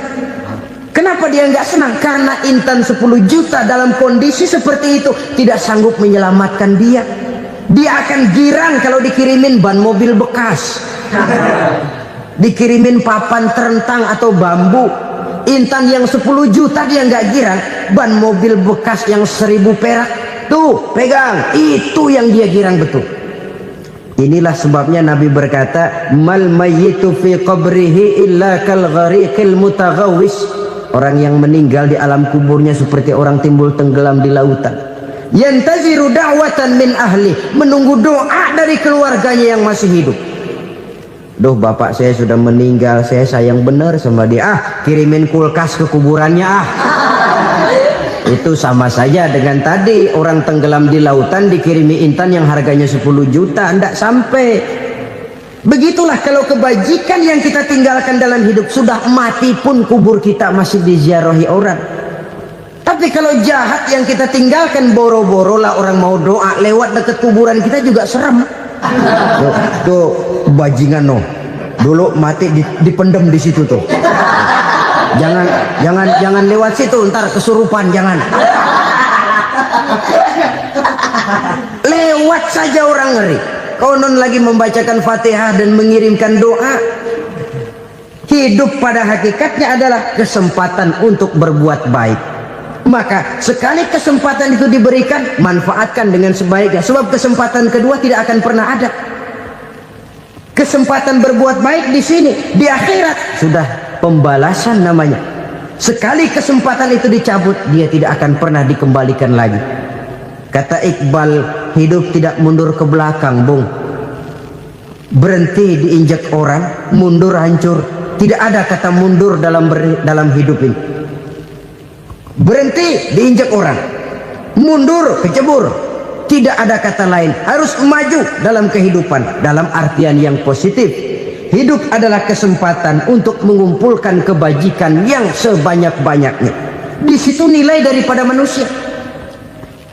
Kenapa dia nggak senang? Karena intan 10 juta dalam kondisi seperti itu tidak sanggup menyelamatkan dia. Dia akan girang kalau dikirimin ban mobil bekas, dikirimin papan terentang atau bambu. Intan yang 10 juta dia nggak girang, ban mobil bekas yang 1000 perak tuh pegang, itu yang dia girang betul. Inilah sebabnya Nabi berkata, mal mayyitu fi qabrihi illa kal ghariqil mutaghawwis. Orang yang meninggal di alam kuburnya seperti orang timbul tenggelam di lautan. Yantaziru da'watan min ahli, menunggu doa dari keluarganya yang masih hidup. Duh, bapak saya sudah meninggal, saya sayang benar sama dia. Kirimin kulkas ke kuburannya Itu sama saja dengan tadi orang tenggelam di lautan dikirimi intan yang harganya 10 juta, tidak sampai. Begitulah kalau kebajikan yang kita tinggalkan dalam hidup, sudah mati pun kubur kita masih diziarahi orang. Tapi kalau jahat yang kita tinggalkan, boro-boro lah orang mau doa lewat dekat kuburan kita juga serem. Tuh bajingan no, dulu mati dipendem di situ tuh. Jangan lewat situ, ntar kesurupan, jangan. Lewat saja orang ngeri. Konon lagi membacakan Fatihah dan mengirimkan doa. Hidup pada hakikatnya adalah kesempatan untuk berbuat baik. Maka sekali kesempatan itu diberikan, manfaatkan dengan sebaiknya. Sebab kesempatan kedua tidak akan pernah ada. Kesempatan berbuat baik di sini, di akhirat sudah pembalasan namanya. Sekali kesempatan itu dicabut, dia tidak akan pernah dikembalikan lagi. Kata Iqbal, hidup tidak mundur ke belakang, Bung. Berhenti diinjak orang, mundur hancur. Tidak ada kata mundur dalam hidup ini. Berhenti diinjak orang, mundur kecebur. Tidak ada kata lain, harus maju dalam kehidupan dalam artian yang positif. Hidup adalah kesempatan untuk mengumpulkan kebajikan yang sebanyak-banyaknya. Di situ nilai daripada manusia.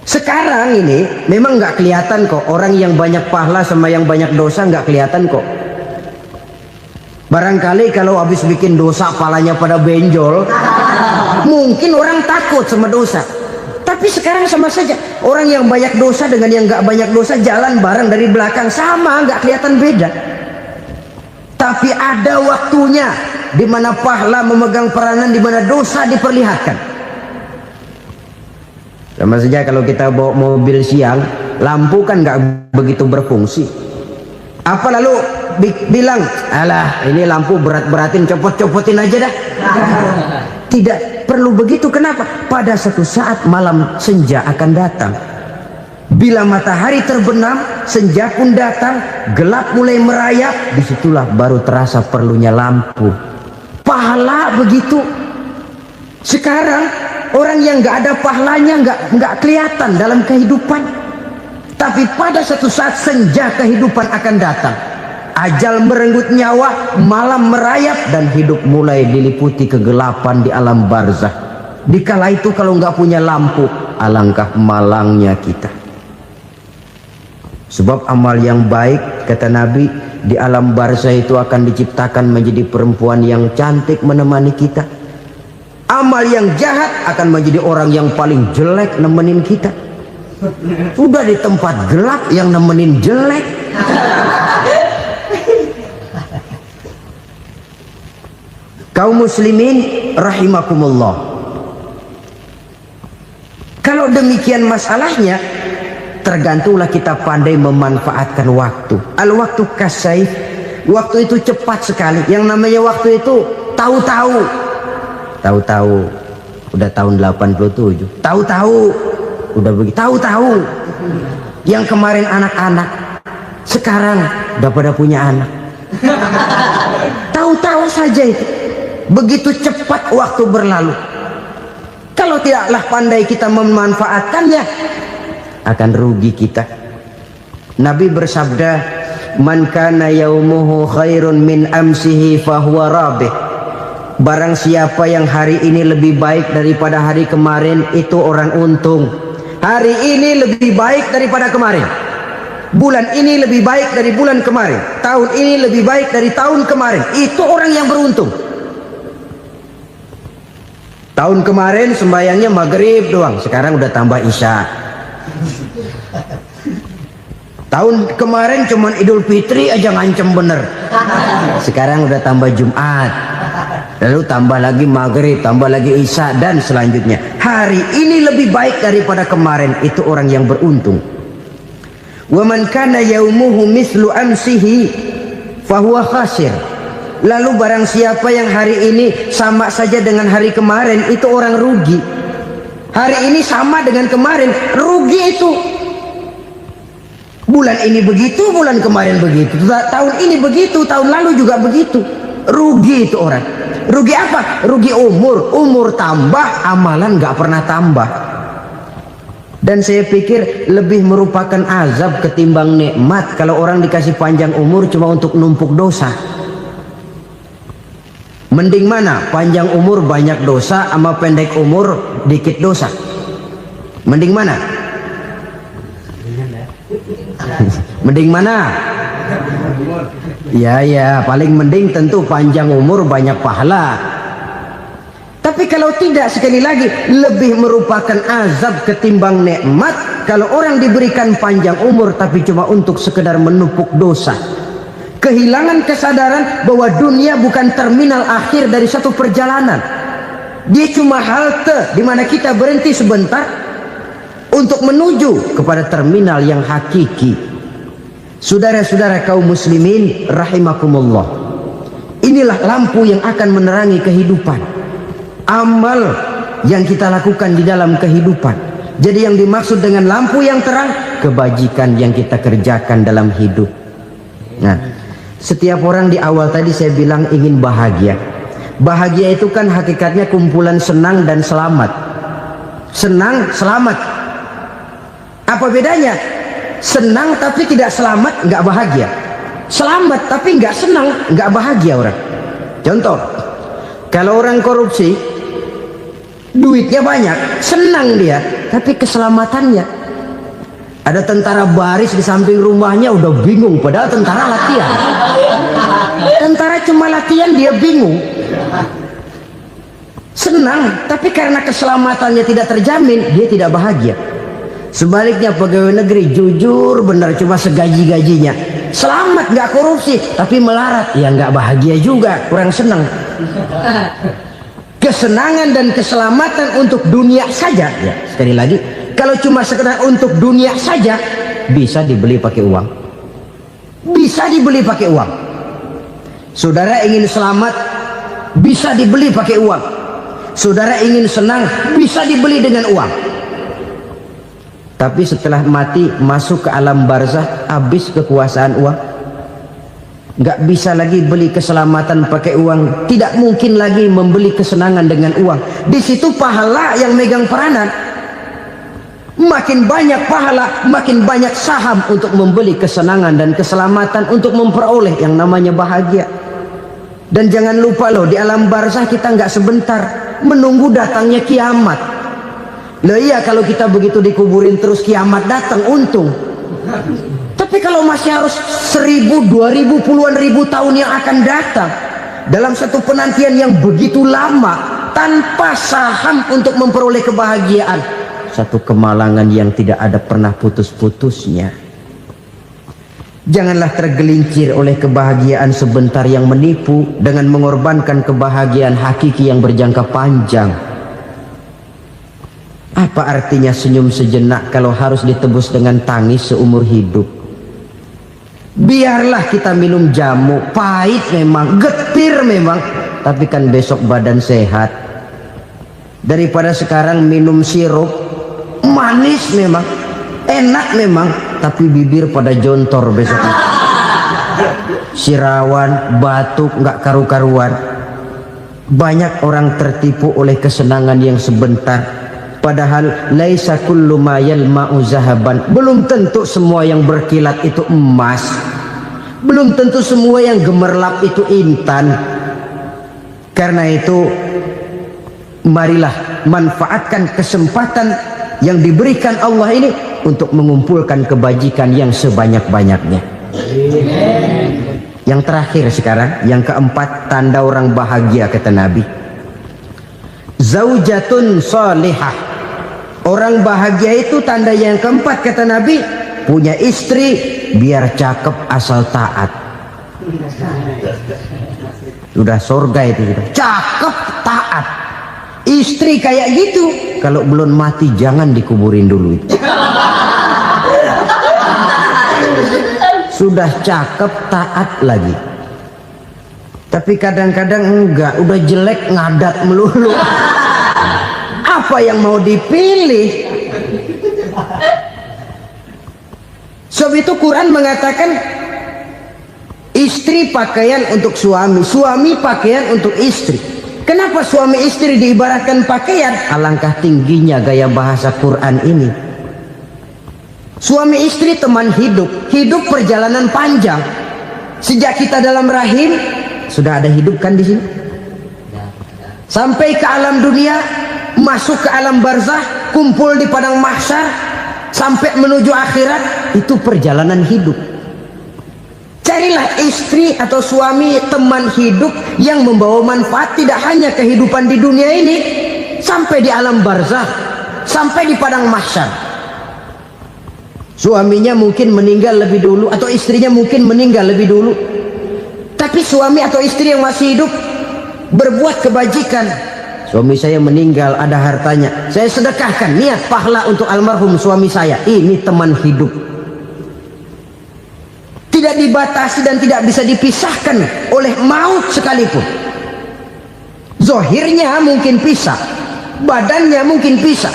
Sekarang ini memang nggak kelihatan kok, orang yang banyak pahala sama yang banyak dosa nggak kelihatan kok. Barangkali kalau habis bikin dosa palanya pada benjol, mungkin orang takut sama dosa. Tapi sekarang sama saja, orang yang banyak dosa dengan yang nggak banyak dosa jalan bareng dari belakang, sama, nggak kelihatan beda. Tapi ada waktunya di mana pahala memegang peranan, di mana dosa diperlihatkan. Sama saja kalau kita bawa mobil siang, lampu kan nggak begitu berfungsi. Apa lalu bilang, alah ini lampu berat-beratin, copot-copotin aja dah. Tidak perlu begitu. Kenapa? Pada satu saat malam senja akan datang. Bila matahari terbenam, senja pun datang, gelap mulai merayap, disitulah baru terasa perlunya lampu. Pahala begitu. Sekarang orang yang nggak ada pahalanya nggak kelihatan dalam kehidupan. Tapi pada satu saat senja kehidupan akan datang. Ajal merenggut nyawa, malam merayap, dan hidup mulai diliputi kegelapan di alam barzah. Dikala itu kalau nggak punya lampu, alangkah malangnya kita. Sebab amal yang baik, kata Nabi, di alam barzah itu akan diciptakan menjadi perempuan yang cantik menemani kita. Amal yang jahat akan menjadi orang yang paling jelek nemenin kita. Udah di tempat gelap yang nemenin jelek. Kaum muslimin rahimakumullah. Kalau demikian masalahnya, tergantunglah kita pandai memanfaatkan waktu. Al-waktu kasayf, waktu itu cepat sekali. Yang namanya waktu itu tahu-tahu. Tahu-tahu udah tahun 87. Tahu-tahu udah begitu. Tahu-tahu Yang kemarin anak-anak, sekarang udah pada punya anak. Tahu-tahu saja itu. Begitu cepat waktu berlalu. Kalau tidaklah pandai kita memanfaatkannya, akan rugi kita. Nabi bersabda, "Man kana yaumuhu khairun min amsihi fahuwa rabih." Barang siapa yang hari ini lebih baik daripada hari kemarin, itu orang untung. Hari ini lebih baik daripada kemarin. Bulan ini lebih baik dari bulan kemarin. Tahun ini lebih baik dari tahun kemarin. Itu orang yang beruntung. Tahun kemarin sembayangnya maghrib doang, sekarang udah tambah isya. Tahun kemarin cuman Idul Fitri aja ngancem bener, sekarang udah tambah Jumat, lalu tambah lagi maghrib, tambah lagi isya, dan selanjutnya. Hari ini lebih baik daripada kemarin, itu orang yang beruntung. Wa man kana yaumuhu mislu amsihi fahuwa khasir. Lalu barang siapa yang hari ini sama saja dengan hari kemarin, itu orang rugi. Hari ini sama dengan kemarin, rugi itu. Bulan ini begitu, bulan kemarin begitu, tahun ini begitu, tahun lalu juga begitu. Rugi itu orang. Rugi apa? Rugi umur. Umur tambah, amalan gak pernah tambah. Dan saya pikir lebih merupakan azab ketimbang nikmat kalau orang dikasih panjang umur cuma untuk numpuk dosa. Mending mana? Panjang umur banyak dosa sama pendek umur dikit dosa? Mending mana? Mending mana? Ya, paling mending tentu panjang umur banyak pahala. Tapi kalau tidak, sekali lagi, lebih merupakan azab ketimbang nikmat kalau orang diberikan panjang umur tapi cuma untuk sekedar menumpuk dosa. Kehilangan kesadaran bahwa dunia bukan terminal akhir dari satu perjalanan. Dia cuma halte di mana kita berhenti sebentar untuk menuju kepada terminal yang hakiki. Saudara-saudara kaum muslimin rahimakumullah, inilah lampu yang akan menerangi kehidupan, amal yang kita lakukan di dalam kehidupan. Jadi yang dimaksud dengan lampu yang terang, kebajikan yang kita kerjakan dalam hidup. Nah, setiap orang di awal tadi saya bilang ingin bahagia. Bahagia itu kan hakikatnya kumpulan senang dan selamat. Senang, selamat. Apa bedanya? Senang tapi tidak selamat, nggak bahagia. Selamat tapi nggak senang, nggak bahagia orang. Contoh, kalau orang korupsi, duitnya banyak, senang dia, tapi keselamatannya. Ada tentara baris di samping rumahnya udah bingung, padahal tentara latihan. Tentara cuma latihan, dia bingung. Senang, tapi karena keselamatannya tidak terjamin, dia tidak bahagia. Sebaliknya pegawai negeri jujur benar cuma segaji-gajinya, selamat nggak korupsi tapi melarat, ya nggak bahagia juga, kurang senang. Kesenangan dan keselamatan untuk dunia saja, ya sekali lagi, kalau cuma sekedar untuk dunia saja bisa dibeli pakai uang, bisa dibeli pakai uang. Saudara ingin selamat bisa dibeli pakai uang, saudara ingin senang bisa dibeli dengan uang. Tapi setelah mati masuk ke alam barzah, habis kekuasaan uang. Nggak bisa lagi beli keselamatan pakai uang, tidak mungkin lagi membeli kesenangan dengan uang. Di situ pahala yang megang peranan. Makin banyak pahala, makin banyak saham untuk membeli kesenangan dan keselamatan, untuk memperoleh yang namanya bahagia. Dan jangan lupa loh, di alam barzah kita nggak sebentar, menunggu datangnya kiamat. Loh iya, kalau kita begitu dikuburin terus kiamat datang, untung. Tapi kalau masih harus 1000, 2000, puluhan ribu tahun yang akan datang, dalam satu penantian yang begitu lama, tanpa saham untuk memperoleh kebahagiaan, satu kemalangan yang tidak ada pernah putus-putusnya. Janganlah tergelincir oleh kebahagiaan sebentar yang menipu dengan mengorbankan kebahagiaan hakiki yang berjangka panjang. Apa artinya senyum sejenak kalau harus ditebus dengan tangis seumur hidup? Biarlah kita minum jamu, pahit memang, getir memang, tapi kan besok badan sehat. Daripada sekarang minum sirup, manis memang, enak memang, tapi bibir pada jontor besok itu. Sirawan, batuk, nggak karu-karuan. Banyak orang tertipu oleh kesenangan yang sebentar, padahal laisa kullu ma yalma'u zahaban. Belum tentu semua yang berkilat itu emas, belum tentu semua yang gemerlap itu intan. Karena itu marilah manfaatkan kesempatan yang diberikan Allah ini untuk mengumpulkan kebajikan yang sebanyak-banyaknya. Yang terakhir sekarang, yang keempat, tanda orang bahagia kata Nabi. Zaujatun salihah. Orang bahagia itu tanda yang keempat kata Nabi, punya istri biar cakep asal taat. Sudah surga itu, cakep taat. Istri kayak gitu, kalau belum mati jangan dikuburin dulu itu. Sudah cakep taat lagi, tapi kadang-kadang enggak, udah jelek ngadat melulu. Apa yang mau dipilih? Sebab itu Quran mengatakan istri pakaian untuk suami, suami pakaian untuk istri. Kenapa suami istri diibaratkan pakaian? Alangkah tingginya gaya bahasa Quran ini. Suami istri teman hidup, hidup perjalanan panjang. Sejak kita dalam rahim sudah ada hidup kan di sini. Sampai ke alam dunia, masuk ke alam barzah, kumpul di padang mahsyar, sampai menuju akhirat, itu perjalanan hidup. Carilah istri atau suami teman hidup yang membawa manfaat tidak hanya kehidupan di dunia ini, sampai di alam barzah, sampai di padang mahsyar. Suaminya mungkin meninggal lebih dulu, atau istrinya mungkin meninggal lebih dulu, tapi suami atau istri yang masih hidup berbuat kebajikan. Suami saya meninggal, ada hartanya, saya sedekahkan, niat pahala untuk almarhum suami saya. Ini teman hidup, tidak dibatasi dan tidak bisa dipisahkan oleh maut sekalipun. Zohirnya mungkin pisah, badannya mungkin pisah,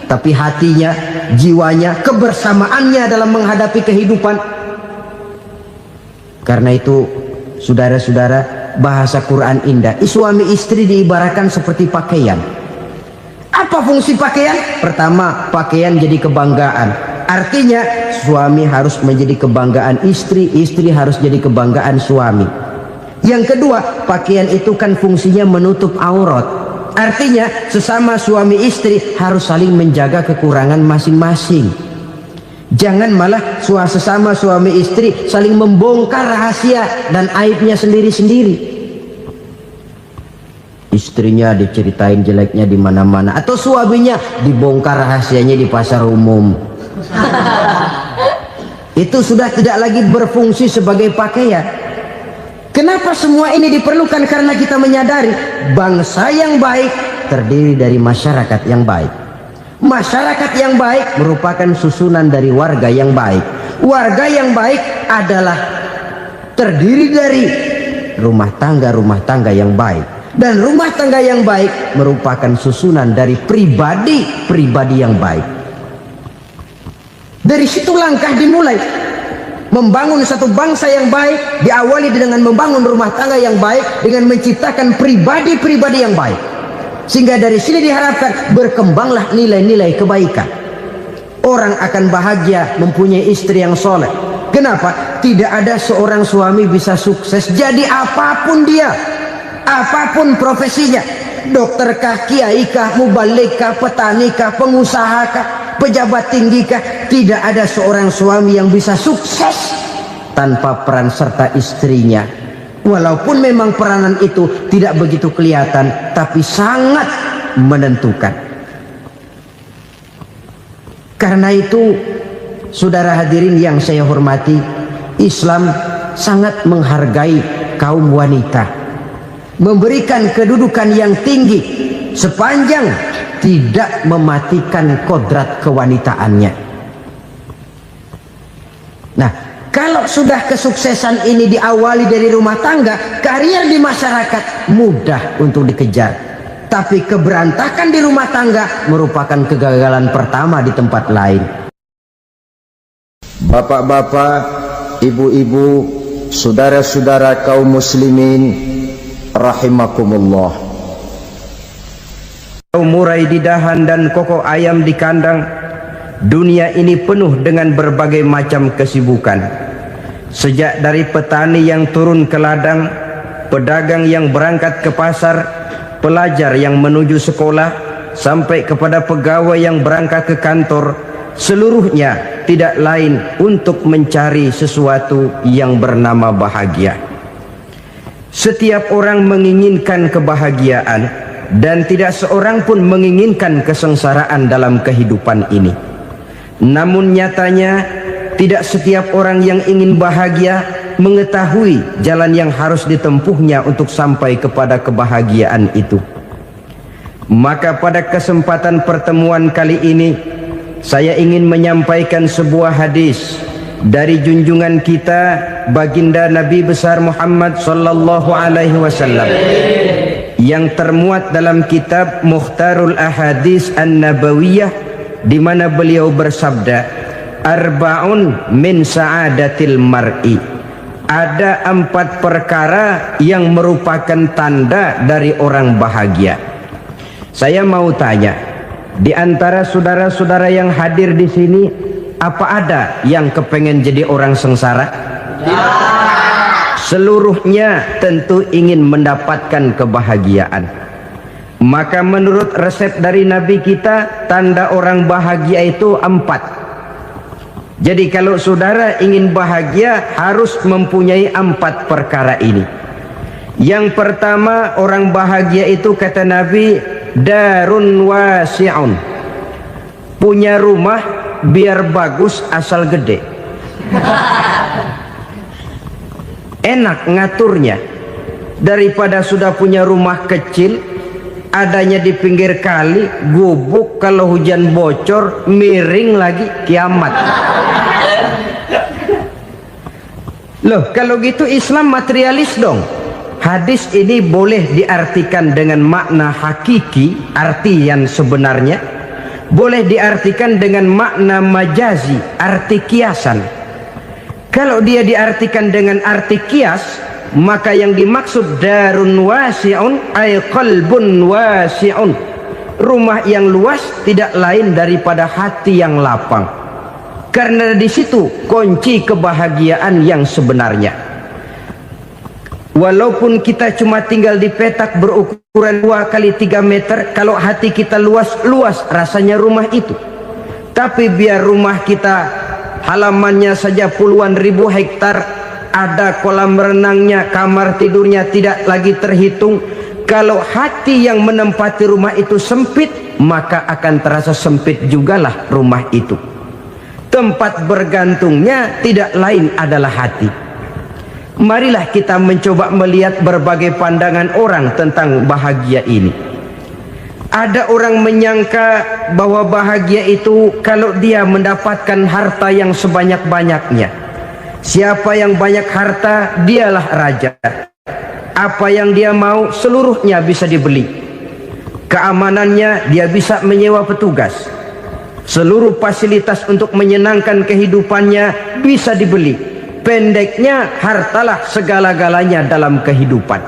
tapi hatinya, jiwanya, kebersamaannya dalam menghadapi kehidupan. Karena itu saudara-saudara, bahasa Quran indah. Suami istri diibaratkan seperti pakaian. Apa fungsi pakaian? Pertama, pakaian jadi kebanggaan. Artinya suami harus menjadi kebanggaan istri, istri harus jadi kebanggaan suami. Yang kedua, pakaian itu kan fungsinya menutup aurat. Artinya sesama suami istri harus saling menjaga kekurangan masing-masing. Jangan malah sesama suami istri saling membongkar rahasia dan aibnya sendiri-sendiri. Istrinya diceritain jeleknya di mana-mana, atau suaminya dibongkar rahasianya di pasar umum. Itu sudah tidak lagi berfungsi sebagai pakaian. Kenapa semua ini diperlukan? Karena kita menyadari bangsa yang baik terdiri dari masyarakat yang baik. Masyarakat yang baik merupakan susunan dari warga yang baik. Warga yang baik adalah terdiri dari rumah tangga yang baik. Dan rumah tangga yang baik merupakan susunan dari pribadi yang baik. Dari situ langkah dimulai. Membangun satu bangsa yang baik diawali dengan membangun rumah tangga yang baik, dengan menciptakan pribadi-pribadi yang baik. Sehingga dari sini diharapkan berkembanglah nilai-nilai kebaikan. Orang akan bahagia mempunyai istri yang soleh. Kenapa? Tidak ada seorang suami bisa sukses jadi apapun dia, apapun profesinya. Dokterkah, kiaikah, mubalikah, petanikah, pengusahakah, pejabat tinggikah, tidak ada seorang suami yang bisa sukses tanpa peran serta istrinya. Walaupun memang peranan itu tidak begitu kelihatan, tapi sangat menentukan. Karena itu, saudara hadirin yang saya hormati, Islam sangat menghargai kaum wanita, memberikan kedudukan yang tinggi sepanjang tidak mematikan kodrat kewanitaannya. Nah, kalau sudah kesuksesan ini diawali dari rumah tangga, karier di masyarakat mudah untuk dikejar. Tapi keberantakan di rumah tangga merupakan kegagalan pertama di tempat lain. Bapak-bapak, ibu-ibu, saudara-saudara kaum muslimin rahimakumullah. Murai di dahan dan koko ayam di kandang, dunia ini penuh dengan berbagai macam kesibukan. Sejak dari petani yang turun ke ladang, pedagang yang berangkat ke pasar, pelajar yang menuju sekolah, sampai kepada pegawai yang berangkat ke kantor, seluruhnya tidak lain untuk mencari sesuatu yang bernama bahagia. Setiap orang menginginkan kebahagiaan, dan tidak seorang pun menginginkan kesengsaraan dalam kehidupan ini. Namun nyatanya tidak setiap orang yang ingin bahagia mengetahui jalan yang harus ditempuhnya untuk sampai kepada kebahagiaan itu. Maka pada kesempatan pertemuan kali ini, saya ingin menyampaikan sebuah hadis dari junjungan kita baginda Nabi besar Muhammad sallallahu alaihi wasallam yang termuat dalam kitab Mukhtarul Ahadits An-Nabawiyah, di mana beliau bersabda, arba'un min sa'adatil mar'i. Ada 4 perkara yang merupakan tanda dari orang bahagia. Saya mau tanya, di antara saudara-saudara yang hadir di sini, apa ada yang kepengen jadi orang sengsara? Seluruhnya tentu ingin mendapatkan kebahagiaan. Maka menurut resep dari Nabi kita, tanda orang bahagia itu 4. Jadi kalau saudara ingin bahagia, harus mempunyai 4 perkara ini. Yang pertama, orang bahagia itu kata Nabi, darun wasi'un. Punya rumah biar bagus asal gede. Enak ngaturnya, daripada sudah punya rumah kecil adanya di pinggir kali, gubuk, kalau hujan bocor, miring lagi, kiamat. Loh, kalau gitu Islam materialis dong. Hadis ini boleh diartikan dengan makna hakiki, arti yang sebenarnya, boleh diartikan dengan makna majazi, arti kiasan. Kalau dia diartikan dengan arti kias, maka yang dimaksud darun wasi'un ay qalbun wasi'un. Rumah yang luas tidak lain daripada hati yang lapang. Karena di situ kunci kebahagiaan yang sebenarnya. Walaupun kita cuma tinggal di petak berukuran 2 kali 3 meter, kalau hati kita luas-luas rasanya rumah itu. Tapi biar rumah kita halamannya saja puluhan ribu hektar, ada kolam renangnya, kamar tidurnya tidak lagi terhitung. Kalau hati yang menempati rumah itu sempit, maka akan terasa sempit jugalah rumah itu. Tempat bergantungnya tidak lain adalah hati. Marilah kita mencoba melihat berbagai pandangan orang tentang bahagia ini. Ada orang menyangka bahwa bahagia itu kalau dia mendapatkan harta yang sebanyak-banyaknya. Siapa yang banyak harta, dialah raja. Apa yang dia mau, seluruhnya bisa dibeli. Keamanannya, dia bisa menyewa petugas. Seluruh fasilitas untuk menyenangkan kehidupannya bisa dibeli. Pendeknya, hartalah segala-galanya dalam kehidupan.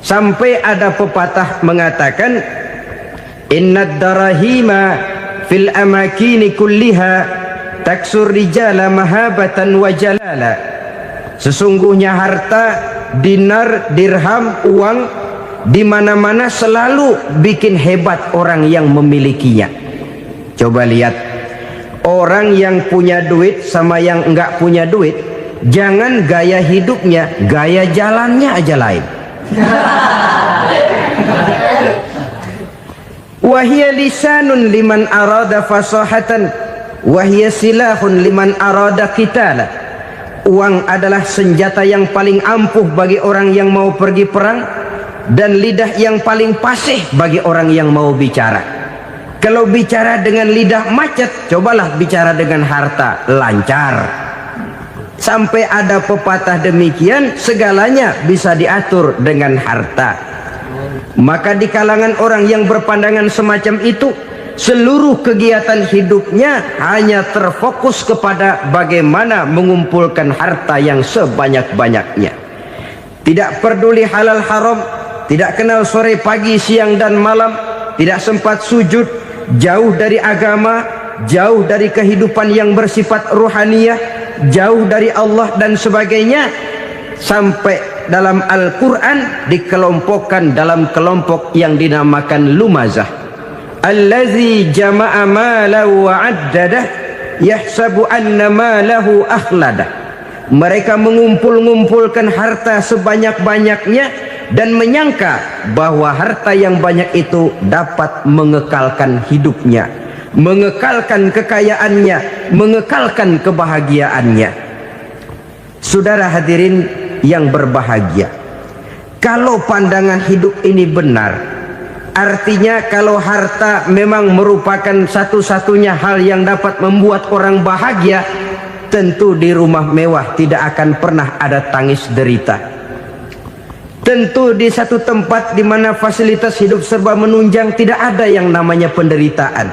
Sampai ada pepatah mengatakan, innad darahima fil amakini kulliha taksur rijala mahabatan wa jalala. Sesungguhnya harta, dinar, dirham, uang di mana-mana selalu bikin hebat orang yang memilikinya. Coba lihat, orang yang punya duit sama yang enggak punya duit, jangan gaya hidupnya, gaya jalannya aja lain. Wahia lisanun liman arada fasahatan, wahia silahun liman arada qitala. Uang adalah senjata yang paling ampuh bagi orang yang mau pergi perang, dan lidah yang paling fasih bagi orang yang mau bicara. Kalau bicara dengan lidah macet, cobalah bicara dengan harta, lancar. Sampai ada pepatah demikian, segalanya bisa diatur dengan harta. Maka di kalangan orang yang berpandangan semacam itu, seluruh kegiatan hidupnya hanya terfokus kepada bagaimana mengumpulkan harta yang sebanyak-banyaknya. Tidak peduli halal haram, tidak kenal sore pagi siang dan malam, tidak sempat sujud, jauh dari agama, jauh dari kehidupan yang bersifat ruhaniyah, jauh dari Allah dan sebagainya. Sampai dalam Al-Quran dikelompokkan dalam kelompok yang dinamakan lumazah. Allazi jama'a malahu wa'addadah yahsabu anna malahu akhladah. Mereka mengumpul-ngumpulkan harta sebanyak-banyaknya dan menyangka bahwa harta yang banyak itu dapat mengekalkan hidupnya, mengekalkan kekayaannya, mengekalkan kebahagiaannya. Saudara hadirin yang berbahagia, kalau pandangan hidup ini benar, artinya kalau harta memang merupakan satu-satunya hal yang dapat membuat orang bahagia, tentu di rumah mewah tidak akan pernah ada tangis derita. Tentu di satu tempat di mana fasilitas hidup serba menunjang tidak ada yang namanya penderitaan.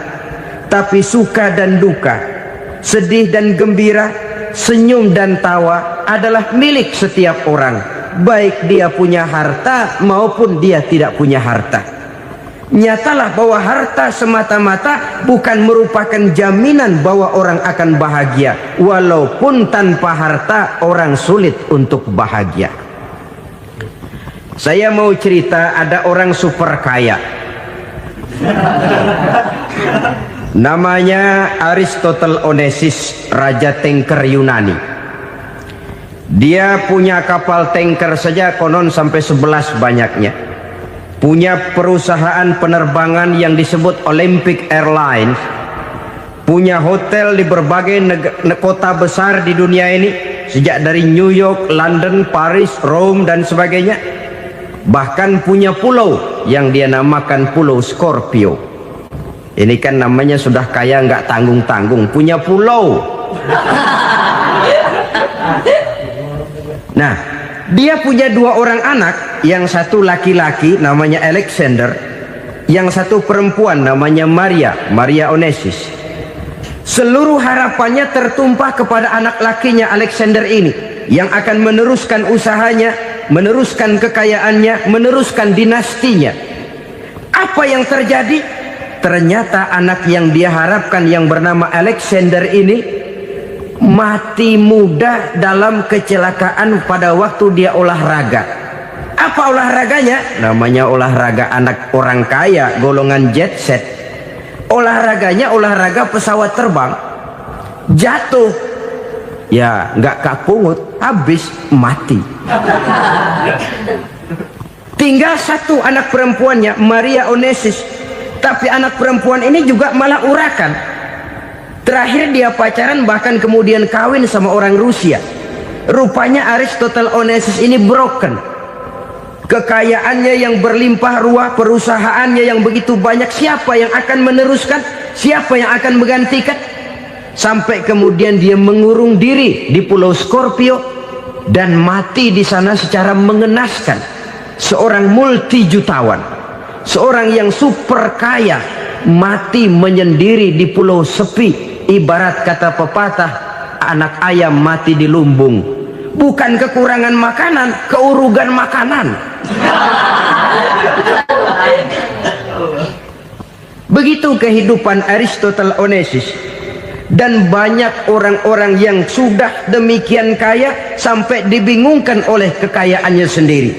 Tapi suka dan duka, sedih dan gembira, senyum dan tawa adalah milik setiap orang, baik dia punya harta maupun dia tidak punya harta. Nyatalah bahwa harta semata-mata bukan merupakan jaminan bahwa orang akan bahagia, walaupun tanpa harta orang sulit untuk bahagia. Saya mau cerita, ada orang super kaya, namanya Aristotle Onesimus, raja tanker Yunani. Dia punya kapal tanker saja konon sampai 11 banyaknya. Punya perusahaan penerbangan yang disebut Olympic Airlines. Punya hotel di berbagai kota besar di dunia ini, sejak dari New York, London, Paris, Rome dan sebagainya. Bahkan punya pulau yang dia namakan Pulau Scorpio. Ini kan namanya sudah kaya nggak tanggung-tanggung, punya pulau. Nah, dia punya 2 orang anak, yang satu laki-laki namanya Alexander, yang satu perempuan namanya Maria Onesimus. Seluruh harapannya tertumpah kepada anak lakinya Alexander ini, yang akan meneruskan usahanya, meneruskan kekayaannya, meneruskan dinastinya. Apa yang terjadi? Ternyata anak yang dia harapkan yang bernama Alexander ini mati muda dalam kecelakaan pada waktu dia olahraga. Apa olahraganya? Namanya olahraga anak orang kaya, golongan jet set. Olahraganya olahraga pesawat terbang. Jatuh, ya nggak kapungut, habis mati. Tinggal satu anak perempuannya, Maria Onesimus. Tapi anak perempuan ini juga malah urakan. Terakhir dia pacaran, bahkan kemudian kawin sama orang Rusia. Rupanya Aristotle Onesimus ini broken. Kekayaannya yang berlimpah ruah, perusahaannya yang begitu banyak, siapa yang akan meneruskan? Siapa yang akan menggantikan? Sampai kemudian dia mengurung diri di Pulau Scorpio dan mati di sana secara mengenaskan. Seorang multi jutawan, seorang yang super kaya, mati menyendiri di pulau sepi. Ibarat kata pepatah, anak ayam mati di lumbung. Bukan kekurangan makanan, keurugan makanan. Begitu kehidupan Aristotle Onesimus. Dan banyak orang-orang yang sudah demikian kaya sampai dibingungkan oleh kekayaannya sendiri.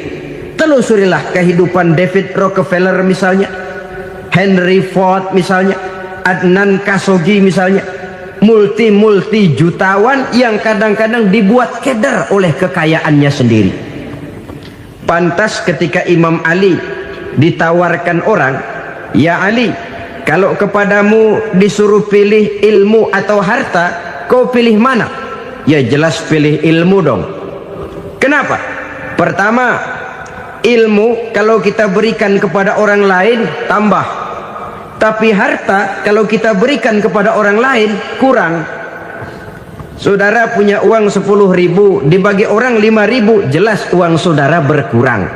Telusurilah kehidupan David Rockefeller misalnya, Henry Ford misalnya, Adnan Khashoggi misalnya. Multi jutawan yang kadang-kadang dibuat keder oleh kekayaannya sendiri. Pantas ketika Imam Ali ditawarkan orang, "Ya Ali, kalau kepadamu disuruh pilih ilmu atau harta, kau pilih mana?" Ya jelas pilih ilmu dong. Kenapa? Pertama, ilmu kalau kita berikan kepada orang lain tambah. Tapi harta kalau kita berikan kepada orang lain kurang. Saudara punya uang 10.000, dibagi orang 5.000, jelas uang saudara berkurang.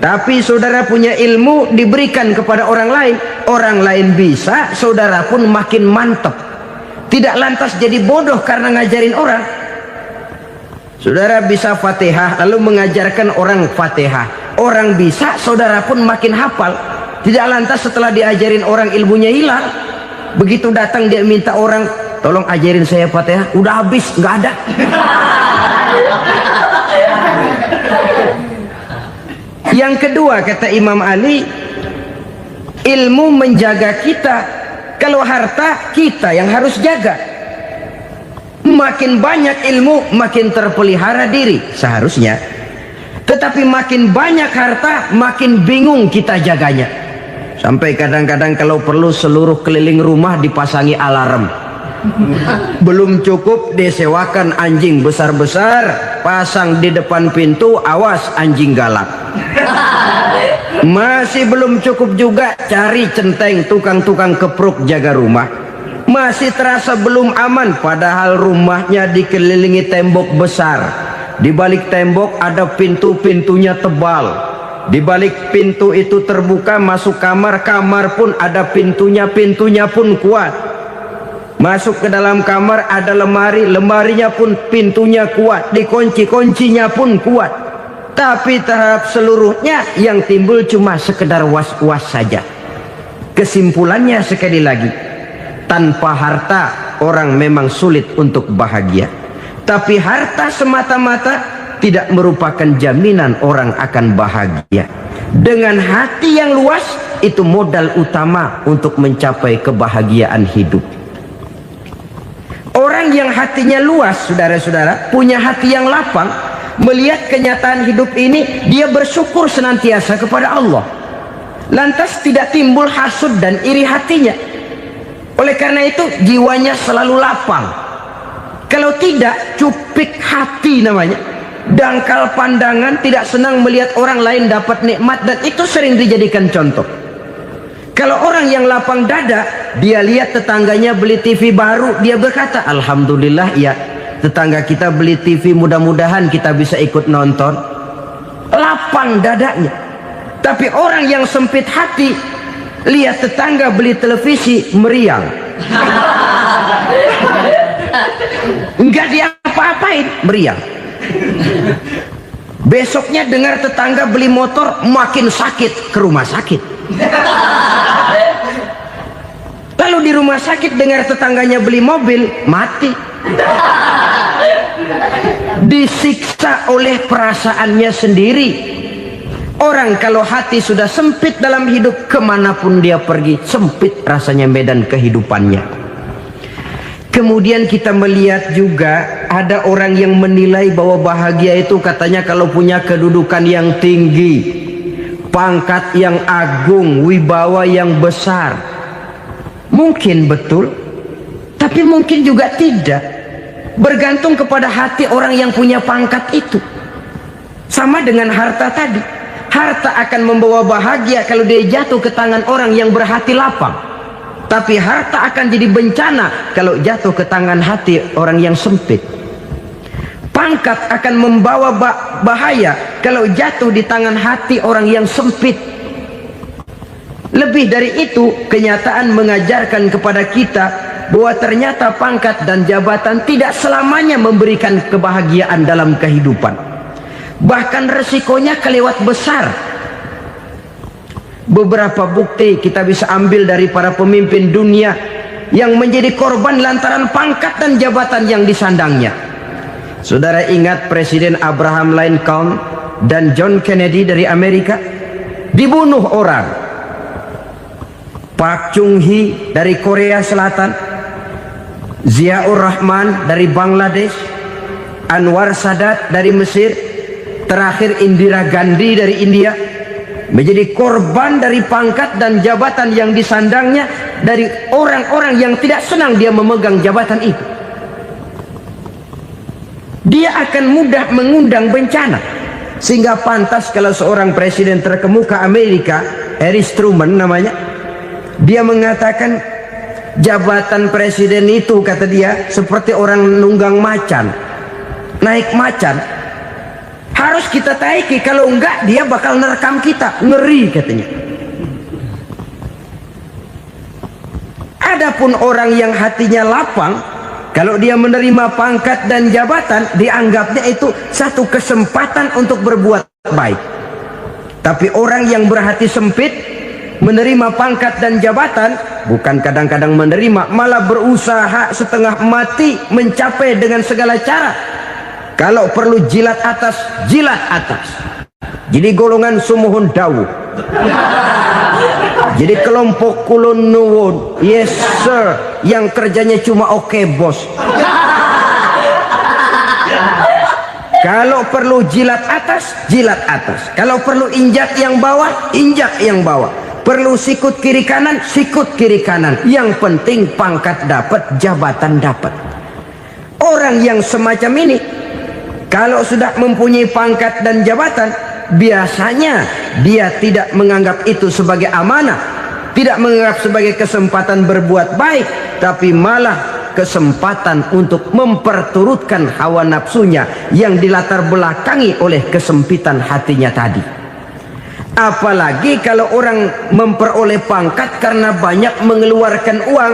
Tapi saudara punya ilmu diberikan kepada orang lain bisa, saudara pun makin mantap. Tidak lantas jadi bodoh karena ngajarin orang. Saudara bisa Fatihah lalu mengajarkan orang Fatihah. Orang bisa, saudara pun makin hafal. Tidak lantas setelah diajarin orang ilmunya hilang. Begitu datang dia minta orang, tolong ajarin saya Fatihah, udah habis, nggak ada. Yang kedua kata Imam Ali, ilmu menjaga kita. Kalau harta kita yang harus jaga. Makin banyak ilmu makin terpelihara diri seharusnya. Tetapi makin banyak harta makin bingung kita jaganya. Sampai kadang-kadang kalau perlu seluruh keliling rumah dipasangi alarm. Belum cukup disewakan anjing besar-besar, pasang di depan pintu, awas anjing galak. Masih belum cukup juga cari centeng tukang-tukang kepruk jaga rumah. Masih terasa belum aman, padahal rumahnya dikelilingi tembok besar. Di balik tembok ada pintu-pintunya tebal. Di balik pintu itu terbuka masuk kamar, kamar pun ada pintunya, pintunya pun kuat. Masuk ke dalam kamar ada lemari, lemarinya pun pintunya kuat, dikunci, kuncinya pun kuat. Tapi terhadap seluruhnya yang timbul cuma sekedar was-was saja. Kesimpulannya sekali lagi, tanpa harta orang memang sulit untuk bahagia. Tapi harta semata-mata tidak merupakan jaminan orang akan bahagia. Dengan hati yang luas, itu modal utama untuk mencapai kebahagiaan hidup. Orang yang hatinya luas, saudara-saudara, punya hati yang lapang, melihat kenyataan hidup ini, dia bersyukur senantiasa kepada Allah. Lantas tidak timbul hasud dan iri hatinya. Oleh karena itu jiwanya selalu lapang. Kalau tidak, cupik hati namanya, dangkal pandangan, tidak senang melihat orang lain dapat nikmat, dan itu sering dijadikan contoh. Kalau orang yang lapang dada, dia lihat tetangganya beli TV baru, dia berkata, alhamdulillah ya, tetangga kita beli TV, mudah-mudahan kita bisa ikut nonton. Lapang dadanya. Tapi orang yang sempit hati, lihat tetangga beli televisi, meriang. Enggak diapa-apain, meriang. Besoknya dengar tetangga beli motor, makin sakit, ke rumah sakit. Lalu di rumah sakit dengar tetangganya beli mobil, mati. Disiksa oleh perasaannya sendiri. Orang kalau hati sudah sempit dalam hidup, kemanapun dia pergi, sempit rasanya medan kehidupannya. Kemudian kita melihat juga ada orang yang menilai bahwa bahagia itu katanya kalau punya kedudukan yang tinggi, pangkat yang agung, wibawa yang besar. Mungkin betul, tapi mungkin juga tidak. Bergantung kepada hati orang yang punya pangkat itu. Sama dengan harta tadi. Harta akan membawa bahagia kalau dia jatuh ke tangan orang yang berhati lapang. Tapi harta akan jadi bencana kalau jatuh ke tangan hati orang yang sempit. Pangkat akan membawa bahaya kalau jatuh di tangan hati orang yang sempit. Lebih dari itu, kenyataan mengajarkan kepada kita bahwa ternyata pangkat dan jabatan tidak selamanya memberikan kebahagiaan dalam kehidupan. Bahkan resikonya kelewat besar. Beberapa bukti kita bisa ambil dari para pemimpin dunia yang menjadi korban lantaran pangkat dan jabatan yang disandangnya. Saudara ingat Presiden Abraham Lincoln dan John Kennedy dari Amerika? Dibunuh orang. Park Chung-hee dari Korea Selatan, Ziaur Rahman dari Bangladesh, Anwar Sadat dari Mesir, terakhir Indira Gandhi dari India, menjadi korban dari pangkat dan jabatan yang disandangnya dari orang-orang yang tidak senang dia memegang jabatan itu. Dia akan mudah mengundang bencana. Sehingga pantas kalau seorang presiden terkemuka Amerika, Harry Truman namanya, dia mengatakan jabatan presiden itu, kata dia, seperti orang nunggang macan, naik macan. Harus kita taiki, kalau enggak dia bakal nerekam kita. Ngeri katanya. Adapun orang yang hatinya lapang, kalau dia menerima pangkat dan jabatan, dianggapnya itu satu kesempatan untuk berbuat baik. Tapi orang yang berhati sempit, menerima pangkat dan jabatan, bukan kadang-kadang menerima, malah berusaha setengah mati mencapai dengan segala cara. Kalau perlu jilat atas, jilat atas. Jadi golongan sumuhun dawuh. Jadi kelompok kulon nuwun, yes sir, yang kerjanya cuma oke bos. Kalau perlu jilat atas, jilat atas. Kalau perlu injak yang bawah, injak yang bawah. Perlu sikut kiri kanan, sikut kiri kanan. Yang penting pangkat dapat, jabatan dapat. Orang yang semacam ini, kalau sudah mempunyai pangkat dan jabatan, biasanya dia tidak menganggap itu sebagai amanah, tidak menganggap sebagai kesempatan berbuat baik, tapi malah kesempatan untuk memperturutkan hawa nafsunya yang dilatar belakangi oleh kesempitan hatinya tadi. Apalagi kalau orang memperoleh pangkat karena banyak mengeluarkan uang,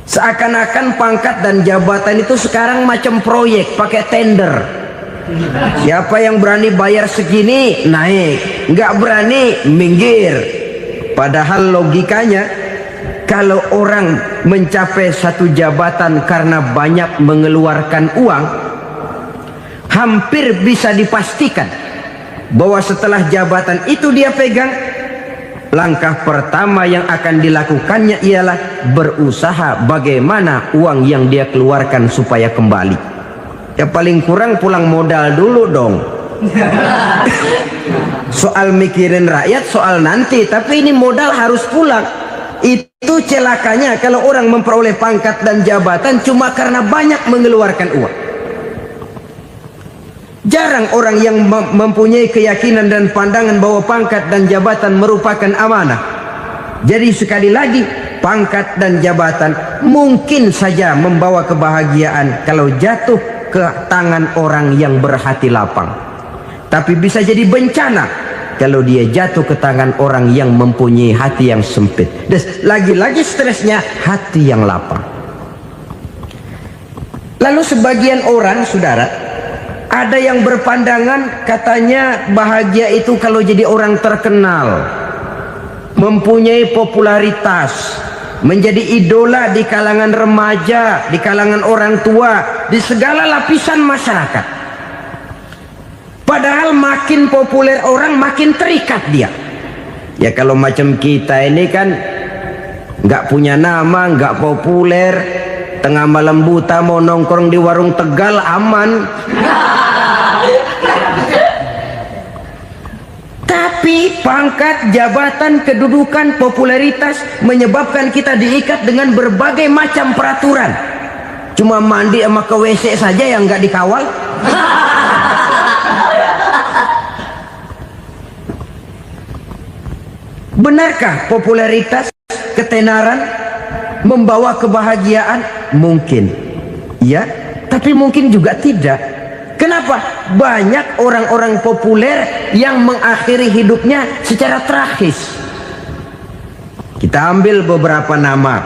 seakan-akan pangkat dan jabatan itu sekarang macam proyek pakai tender. Siapa yang berani bayar segini naik, nggak berani minggir. Padahal logikanya, kalau orang mencapai satu jabatan karena banyak mengeluarkan uang, hampir bisa dipastikan bahwa setelah jabatan itu dia pegang, langkah pertama yang akan dilakukannya ialah berusaha bagaimana uang yang dia keluarkan supaya kembali. Ya paling kurang pulang modal dulu dong. Soal mikirin rakyat soal nanti, tapi ini modal harus pulang. Itu celakanya kalau orang memperoleh pangkat dan jabatan cuma karena banyak mengeluarkan uang. Jarang orang yang mempunyai keyakinan dan pandangan bahwa pangkat dan jabatan merupakan amanah. Jadi sekali lagi, pangkat dan jabatan mungkin saja membawa kebahagiaan kalau jatuh ke tangan orang yang berhati lapang. Tapi bisa jadi bencana kalau dia jatuh ke tangan orang yang mempunyai hati yang sempit. Dan lagi-lagi stresnya hati yang lapang. Lalu sebagian orang, saudara, ada yang berpandangan katanya bahagia itu kalau jadi orang terkenal, mempunyai popularitas, menjadi idola di kalangan remaja, di kalangan orang tua, di segala lapisan masyarakat. Padahal makin populer orang, makin terikat dia. Ya kalau macam kita ini kan nggak punya nama, nggak populer, tengah malam buta mau nongkrong di warung Tegal aman. Tapi pangkat, jabatan, kedudukan, popularitas menyebabkan kita diikat dengan berbagai macam peraturan. Cuma mandi sama ke WC saja yang nggak dikawal. Benarkah popularitas, ketenaran membawa kebahagiaan? Mungkin ya, tapi mungkin juga tidak. Kenapa? Banyak orang-orang populer yang mengakhiri hidupnya secara tragis. Kita ambil beberapa nama.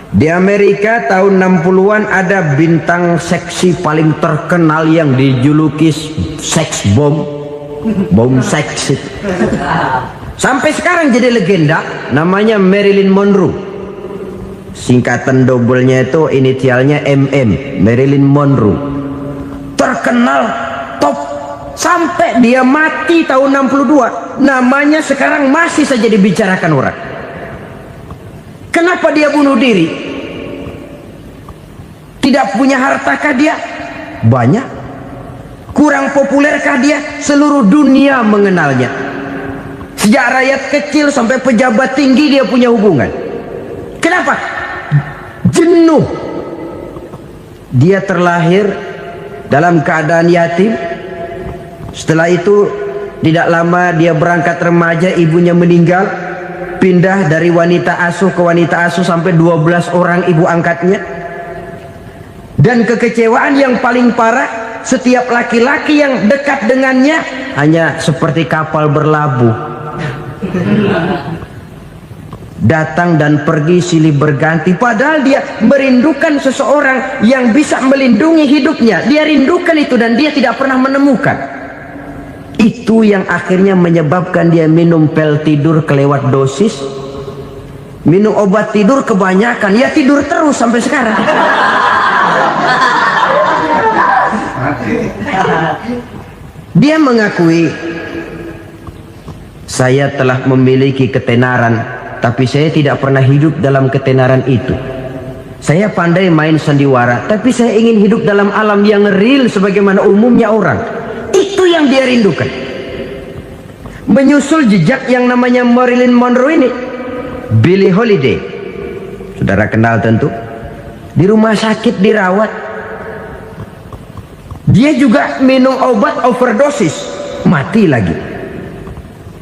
Di Amerika tahun 60-an ada bintang seksi paling terkenal yang dijuluki seks bom. Bom seks. Sampai sekarang jadi legenda, namanya Marilyn Monroe. Singkatan dobelnya itu inisialnya MM, Marilyn Monroe. Terkenal top sampai dia mati tahun 62, namanya sekarang masih saja dibicarakan orang. Kenapa dia bunuh diri? Tidak punya hartakah dia? Banyak. Kurang populerkah dia? Seluruh dunia mengenalnya. Sejak rakyat kecil sampai pejabat tinggi dia punya hubungan. Kenapa? Jenuh. Dia terlahir dalam keadaan yatim. Setelah itu tidak lama dia berangkat remaja, ibunya meninggal, pindah dari wanita asuh ke wanita asuh sampai 12 orang ibu angkatnya. Dan kekecewaan yang paling parah, setiap laki-laki yang dekat dengannya hanya seperti kapal berlabuh, datang dan pergi silih berganti, padahal dia merindukan seseorang yang bisa melindungi hidupnya. Dia rindukan itu dan dia tidak pernah menemukan. Itu yang akhirnya menyebabkan dia minum pil tidur kelewat dosis, minum obat tidur kebanyakan, ya tidur terus sampai sekarang. Dia mengakui, saya telah memiliki ketenaran, tapi saya tidak pernah hidup dalam ketenaran itu. Saya pandai main sandiwara, tapi saya ingin hidup dalam alam yang real sebagaimana umumnya orang. Itu yang dia rindukan. Menyusul jejak yang namanya Marilyn Monroe ini, Billie Holiday, saudara kenal tentu, di rumah sakit dirawat. Dia juga minum obat overdosis, mati lagi.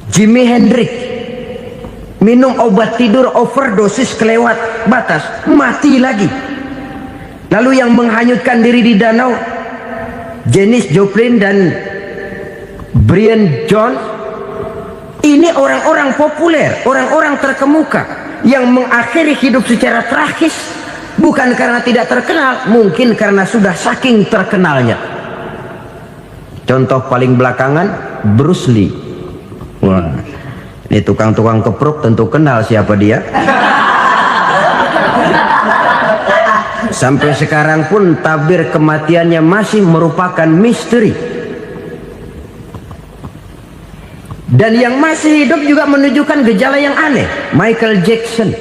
Jimi Hendrix minum obat tidur overdosis kelewat batas, mati lagi. Lalu yang menghanyutkan diri di danau, Janis Joplin dan Brian Jones. Ini orang-orang populer, orang-orang terkemuka yang mengakhiri hidup secara tragis, bukan karena tidak terkenal, mungkin karena sudah saking terkenalnya. Contoh paling belakangan, Bruce Lee. Wah, ini tukang-tukang kepruk tentu kenal siapa dia. Sampai sekarang pun tabir kematiannya masih merupakan misteri. Dan yang masih hidup juga menunjukkan gejala yang aneh. Michael Jackson,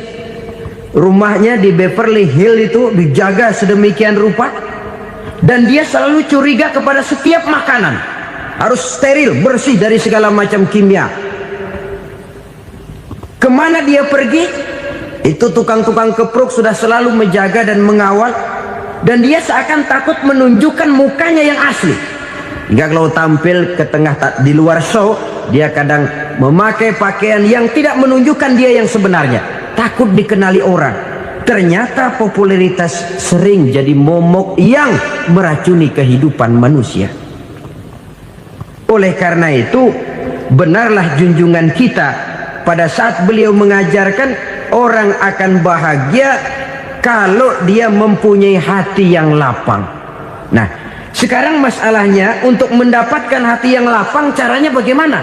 rumahnya di Beverly Hills itu dijaga sedemikian rupa, dan dia selalu curiga kepada setiap makanan harus steril, bersih dari segala macam kimia. Kemana dia pergi, itu tukang-tukang kepruk sudah selalu menjaga dan mengawal, dan dia seakan takut menunjukkan mukanya yang asli. Hingga kalau tampil ke tengah di luar show, dia kadang memakai pakaian yang tidak menunjukkan dia yang sebenarnya, takut dikenali orang. Ternyata popularitas sering jadi momok yang meracuni kehidupan manusia. Oleh karena itu, benarlah junjungan kita pada saat beliau mengajarkan orang akan bahagia kalau dia mempunyai hati yang lapang. Nah, sekarang masalahnya untuk mendapatkan hati yang lapang, caranya bagaimana?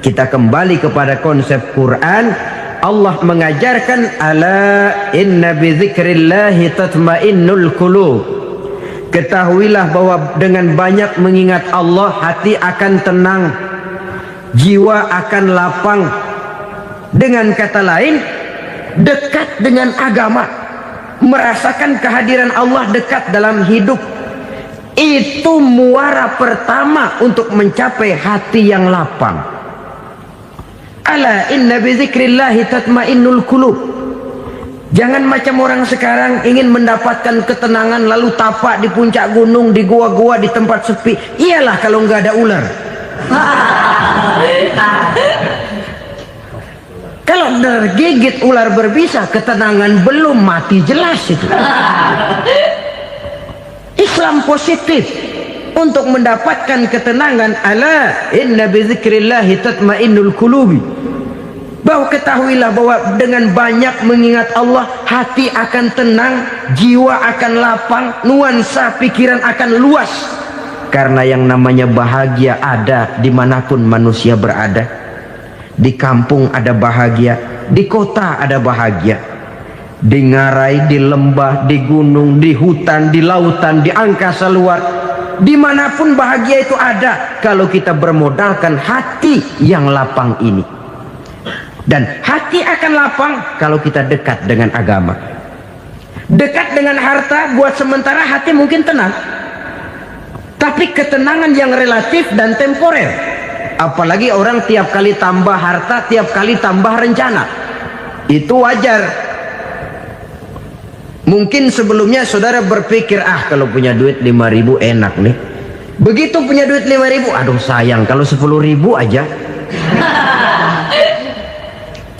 Kita kembali kepada konsep Quran. Allah mengajarkan, ala inna bi dzikrillahi tatmainnul qulub. Ketahuilah bahwa dengan banyak mengingat Allah, hati akan tenang, jiwa akan lapang. Dengan kata lain, dekat dengan agama, merasakan kehadiran Allah dekat dalam hidup, itu muara pertama untuk mencapai hati yang lapang. Ala inna bi dzikrillahi tatmainnul qulub. Jangan macam orang sekarang ingin mendapatkan ketenangan lalu tapak di puncak gunung, di gua-gua, di tempat sepi. Iyalah kalau nggak ada ular. Kalau tergigit ular berbisa, ketenangan belum, mati jelas itu. Islam positif untuk mendapatkan ketenangan. Ala inna bi dzikrillahi tatmainnul qulubi. Bahwa ketahuilah bahwa dengan banyak mengingat Allah, hati akan tenang, jiwa akan lapang, nuansa pikiran akan luas. Karena yang namanya bahagia ada dimanapun manusia berada. Di kampung ada bahagia, di kota ada bahagia, di ngarai, di lembah, di gunung, di hutan, di lautan, di angkasa luar, dimanapun bahagia itu ada kalau kita bermodalkan hati yang lapang ini. Dan hati akan lapang kalau kita dekat dengan agama. Dekat dengan harta buat sementara hati mungkin tenang, tapi ketenangan yang relatif dan temporer. Apalagi orang tiap kali tambah harta, tiap kali tambah rencana, itu wajar. Mungkin sebelumnya saudara berpikir, kalau punya duit 5.000 enak nih. Begitu punya duit 5.000, aduh sayang kalau 10.000 aja.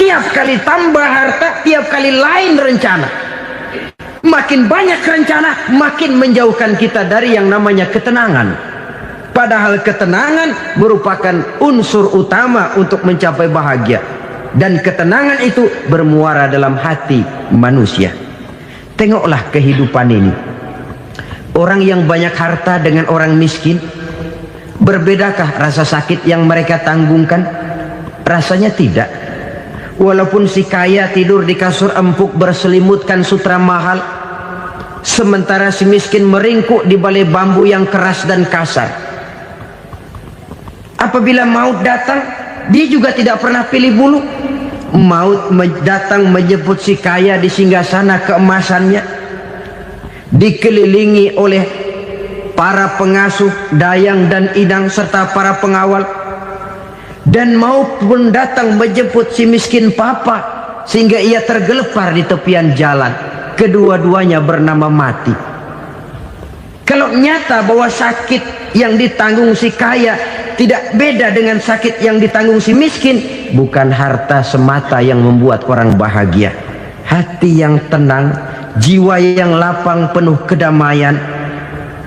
Tiap kali tambah harta, tiap kali lain rencana. Makin banyak rencana, makin menjauhkan kita dari yang namanya ketenangan. Padahal ketenangan merupakan unsur utama untuk mencapai bahagia. Dan ketenangan itu bermuara dalam hati manusia. Tengoklah kehidupan ini. Orang yang banyak harta dengan orang miskin, berbedakah rasa sakit yang mereka tanggungkan? Rasanya tidak. Walaupun si kaya tidur di kasur empuk berselimutkan sutra mahal, sementara si miskin meringkuk di balai bambu yang keras dan kasar. Apabila maut datang, dia juga tidak pernah pilih bulu. Maut datang menjemput si kaya di singgasana keemasannya, dikelilingi oleh para pengasuh, dayang dan idang serta para pengawal. Dan maut pun datang menjemput si miskin papa, sehingga ia tergelepar di tepian jalan. Kedua-duanya bernama mati. Kalau nyata bahwa sakit yang ditanggung si kaya tidak beda dengan sakit yang ditanggung si miskin, bukan harta semata yang membuat orang bahagia. Hati yang tenang, jiwa yang lapang penuh kedamaian,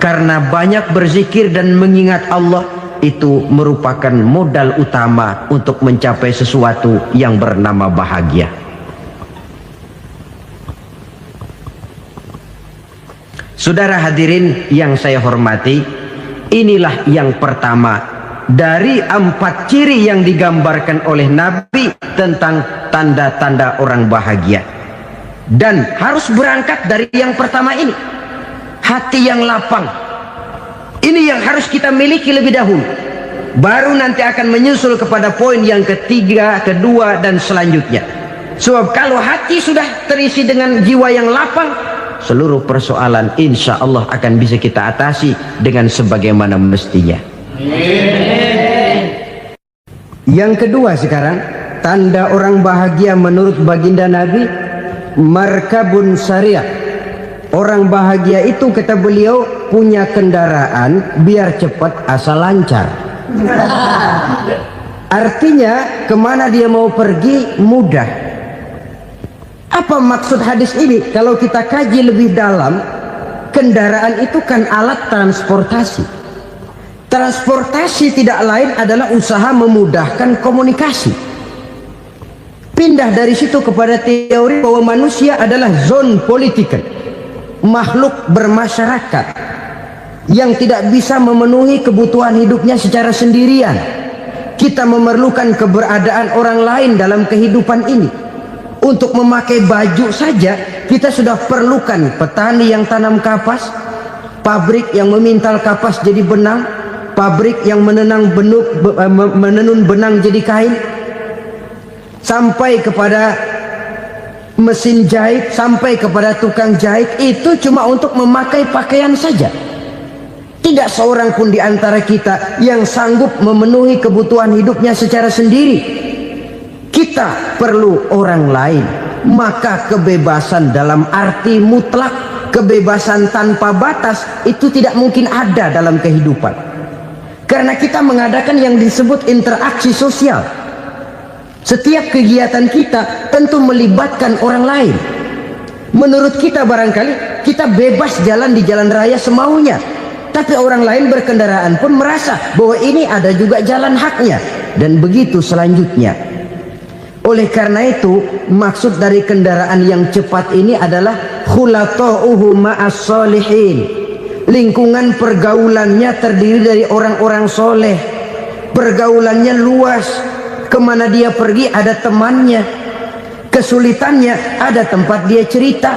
karena banyak berzikir dan mengingat Allah, itu merupakan modal utama untuk mencapai sesuatu yang bernama bahagia. Saudara hadirin yang saya hormati, inilah yang pertama dari 4 ciri yang digambarkan oleh Nabi tentang tanda-tanda orang bahagia. Dan harus berangkat dari yang pertama ini, hati yang lapang. Ini yang harus kita miliki lebih dahulu. Baru nanti akan menyusul kepada poin yang ketiga, kedua, dan selanjutnya. Sebab kalau hati sudah terisi dengan jiwa yang lapang, seluruh persoalan insya Allah akan bisa kita atasi dengan sebagaimana mestinya. Yang kedua sekarang, tanda orang bahagia menurut baginda Nabi, markabun syariah. Orang bahagia itu, kata beliau, punya kendaraan biar cepat asal lancar. Artinya kemana dia mau pergi mudah. Apa maksud hadis ini? Kalau kita kaji lebih dalam, kendaraan itu kan alat transportasi. Transportasi tidak lain adalah usaha memudahkan komunikasi. Pindah dari situ kepada teori bahwa manusia adalah zon political, makhluk bermasyarakat yang tidak bisa memenuhi kebutuhan hidupnya secara sendirian. Kita memerlukan keberadaan orang lain dalam kehidupan ini. Untuk memakai baju saja kita sudah perlukan petani yang tanam kapas, pabrik yang memintal kapas jadi benang, pabrik yang menenun benang jadi kain, sampai kepada mesin jahit, sampai kepada tukang jahit. Itu cuma untuk memakai pakaian saja. Tidak seorang pun di antara kita yang sanggup memenuhi kebutuhan hidupnya secara sendiri. Kita perlu orang lain. Maka kebebasan dalam arti mutlak, kebebasan tanpa batas, itu tidak mungkin ada dalam kehidupan. Karena kita mengadakan yang disebut interaksi sosial. Setiap kegiatan kita tentu melibatkan orang lain. Menurut kita barangkali kita bebas jalan di jalan raya semaunya, tapi orang lain berkendaraan pun merasa bahwa ini ada juga jalan haknya, dan begitu selanjutnya. Oleh karena itu, maksud dari kendaraan yang cepat ini adalah khulata'uhu ma'as solihin. Lingkungan pergaulannya terdiri dari orang-orang soleh. Pergaulannya luas. Kemana dia pergi ada temannya. Kesulitannya ada tempat dia cerita.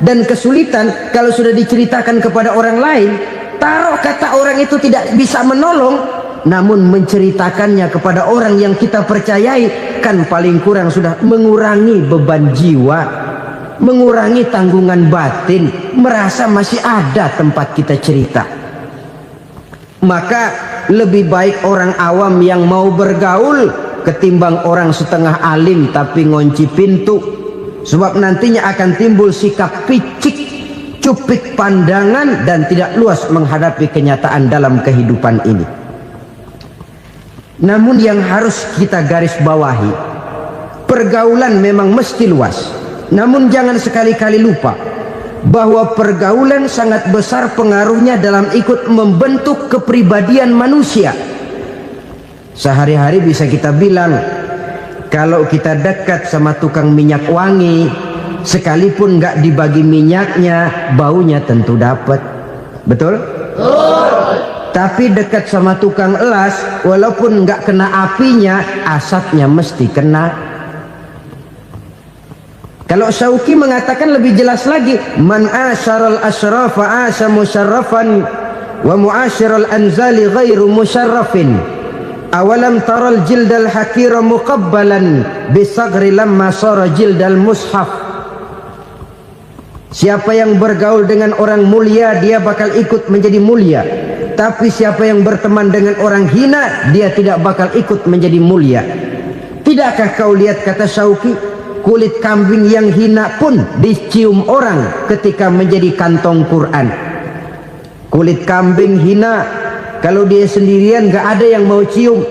Dan kesulitan kalau sudah diceritakan kepada orang lain, taruh kata orang itu tidak bisa menolong, namun menceritakannya kepada orang yang kita percayai, kan paling kurang sudah mengurangi beban jiwa, mengurangi tanggungan batin, merasa masih ada tempat kita cerita. Maka lebih baik orang awam yang mau bergaul ketimbang orang setengah alim tapi ngunci pintu. Sebab nantinya akan timbul sikap picik, cupik pandangan, dan tidak luas menghadapi kenyataan dalam kehidupan ini. Namun yang harus kita garis bawahi, pergaulan memang mesti luas. Namun jangan sekali-kali lupa bahwa pergaulan sangat besar pengaruhnya dalam ikut membentuk kepribadian manusia. Sehari-hari bisa kita bilang, kalau kita dekat sama tukang minyak wangi, sekalipun nggak dibagi minyaknya, baunya tentu dapat. Betul? Tapi dekat sama tukang elas, walaupun nggak kena apinya, asapnya mesti kena. Kalau Syauqi mengatakan lebih jelas lagi, man asyaral asrafa asa musyarrafan wa muasyiral anzali ghairu musyarrafin. Awalam taral jildal hakira muqabbalan bisagri lamma sara jildal mushaf. Siapa yang bergaul dengan orang mulia, dia bakal ikut menjadi mulia. Tapi siapa yang berteman dengan orang hina, dia tidak bakal ikut menjadi mulia. Tidakkah kau lihat, kata Syauqi, kulit kambing yang hina pun dicium orang ketika menjadi kantong Quran. Kulit kambing hina, kalau dia sendirian gak ada yang mau cium.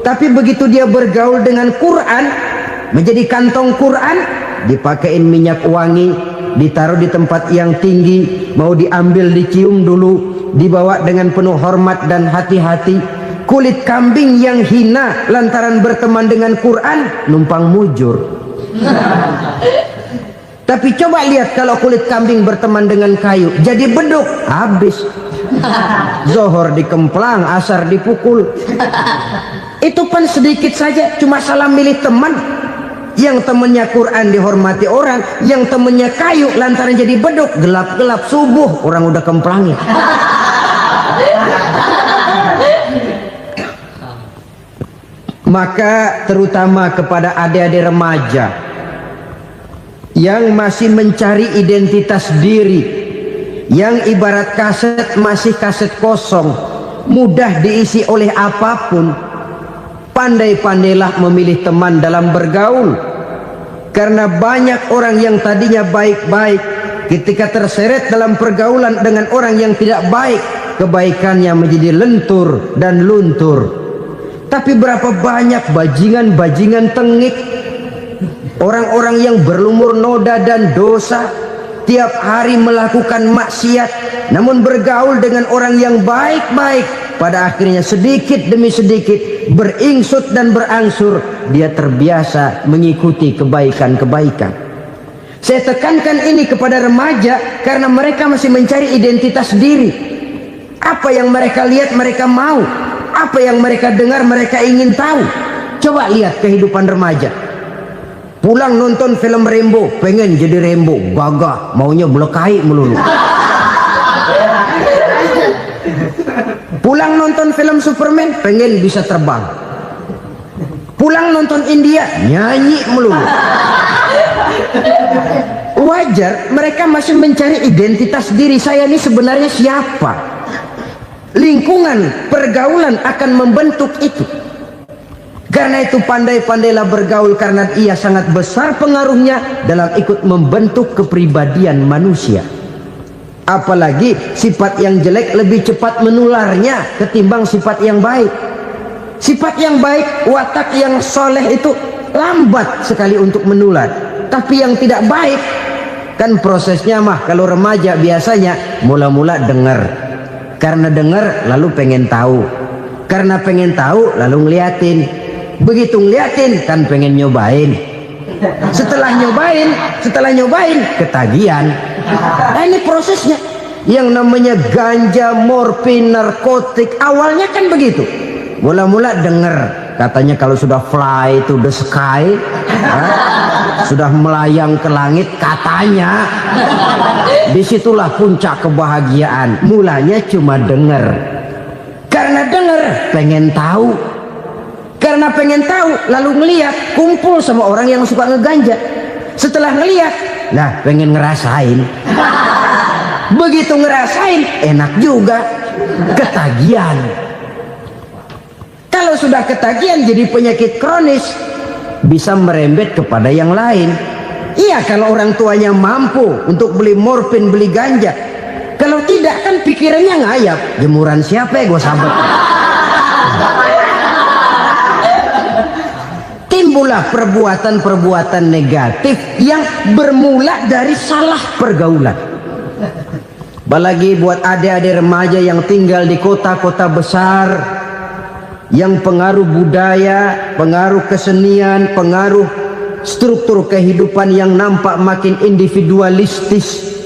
Tapi begitu dia bergaul dengan Quran, menjadi kantong Quran, dipakein minyak wangi, ditaruh di tempat yang tinggi, mau diambil dicium dulu, dibawa dengan penuh hormat dan hati-hati. Kulit kambing yang hina lantaran berteman dengan Quran, numpang mujur. Tapi coba lihat kalau kulit kambing berteman dengan kayu, jadi beduk, habis. Zohor dikemplang, asar dipukul. Itu pun sedikit saja, cuma salah milih teman. Yang temennya Quran dihormati orang, yang temennya kayu lantaran jadi beduk, gelap-gelap subuh orang udah kemplangnya. Maka terutama kepada adik-adik remaja yang masih mencari identitas diri, yang ibarat kaset masih kaset kosong, mudah diisi oleh apapun, pandai-pandailah memilih teman dalam bergaul. Karena banyak orang yang tadinya baik-baik, ketika terseret dalam pergaulan dengan orang yang tidak baik, kebaikannya menjadi lentur dan luntur. Tapi berapa banyak bajingan-bajingan tengik, orang-orang yang berlumur noda dan dosa, tiap hari melakukan maksiat, namun bergaul dengan orang yang baik-baik, pada akhirnya sedikit demi sedikit beringsut dan berangsur dia terbiasa mengikuti kebaikan-kebaikan. Saya tekankan ini kepada remaja karena mereka masih mencari identitas diri. Apa yang mereka lihat mereka mau, apa yang mereka dengar mereka ingin tahu. Coba lihat kehidupan remaja. Pulang nonton film Rambo, pengen jadi Rambo, gagah, maunya melekai melulu. Pulang nonton film Superman, pengen bisa terbang. Pulang nonton India, nyanyi melulu. Wajar, mereka masih mencari identitas diri. Saya ini sebenarnya siapa? Lingkungan, pergaulan akan membentuk itu. Karena itu pandai-pandailah bergaul, karena ia sangat besar pengaruhnya dalam ikut membentuk kepribadian manusia. Apalagi sifat yang jelek lebih cepat menularnya ketimbang sifat yang baik. Sifat yang baik, watak yang soleh itu lambat sekali untuk menular. Tapi yang tidak baik, kan prosesnya mah kalau remaja biasanya mula-mula dengar. Karena dengar lalu pengen tahu. Karena pengen tahu lalu ngeliatin. Begitu ngeliatin kan pengen nyobain. Setelah nyobain ketagihan. Nah, ini prosesnya. Yang namanya ganja, morfin, narkotik, awalnya kan begitu. Mula-mula denger katanya kalau sudah fly to the sky, sudah melayang ke langit katanya, disitulah puncak kebahagiaan. Mulanya cuma denger. Karena denger pengen tahu. Karena pengen tahu lalu ngeliat, kumpul sama orang yang suka ngeganja. Setelah ngeliat, nah pengen ngerasain. Begitu ngerasain enak juga, ketagihan. Kalau sudah ketagihan jadi penyakit kronis, bisa merembet kepada yang lain. Iya, kalau orang tuanya mampu untuk beli morfin, beli ganja. Kalau tidak kan pikirannya ngayap, jemuran siapa ya gue sabet. Timbullah perbuatan-perbuatan negatif yang bermula dari salah pergaulan. Apalagi buat adik-adik remaja yang tinggal di kota-kota besar, yang pengaruh budaya, pengaruh kesenian, pengaruh struktur kehidupan yang nampak makin individualistis,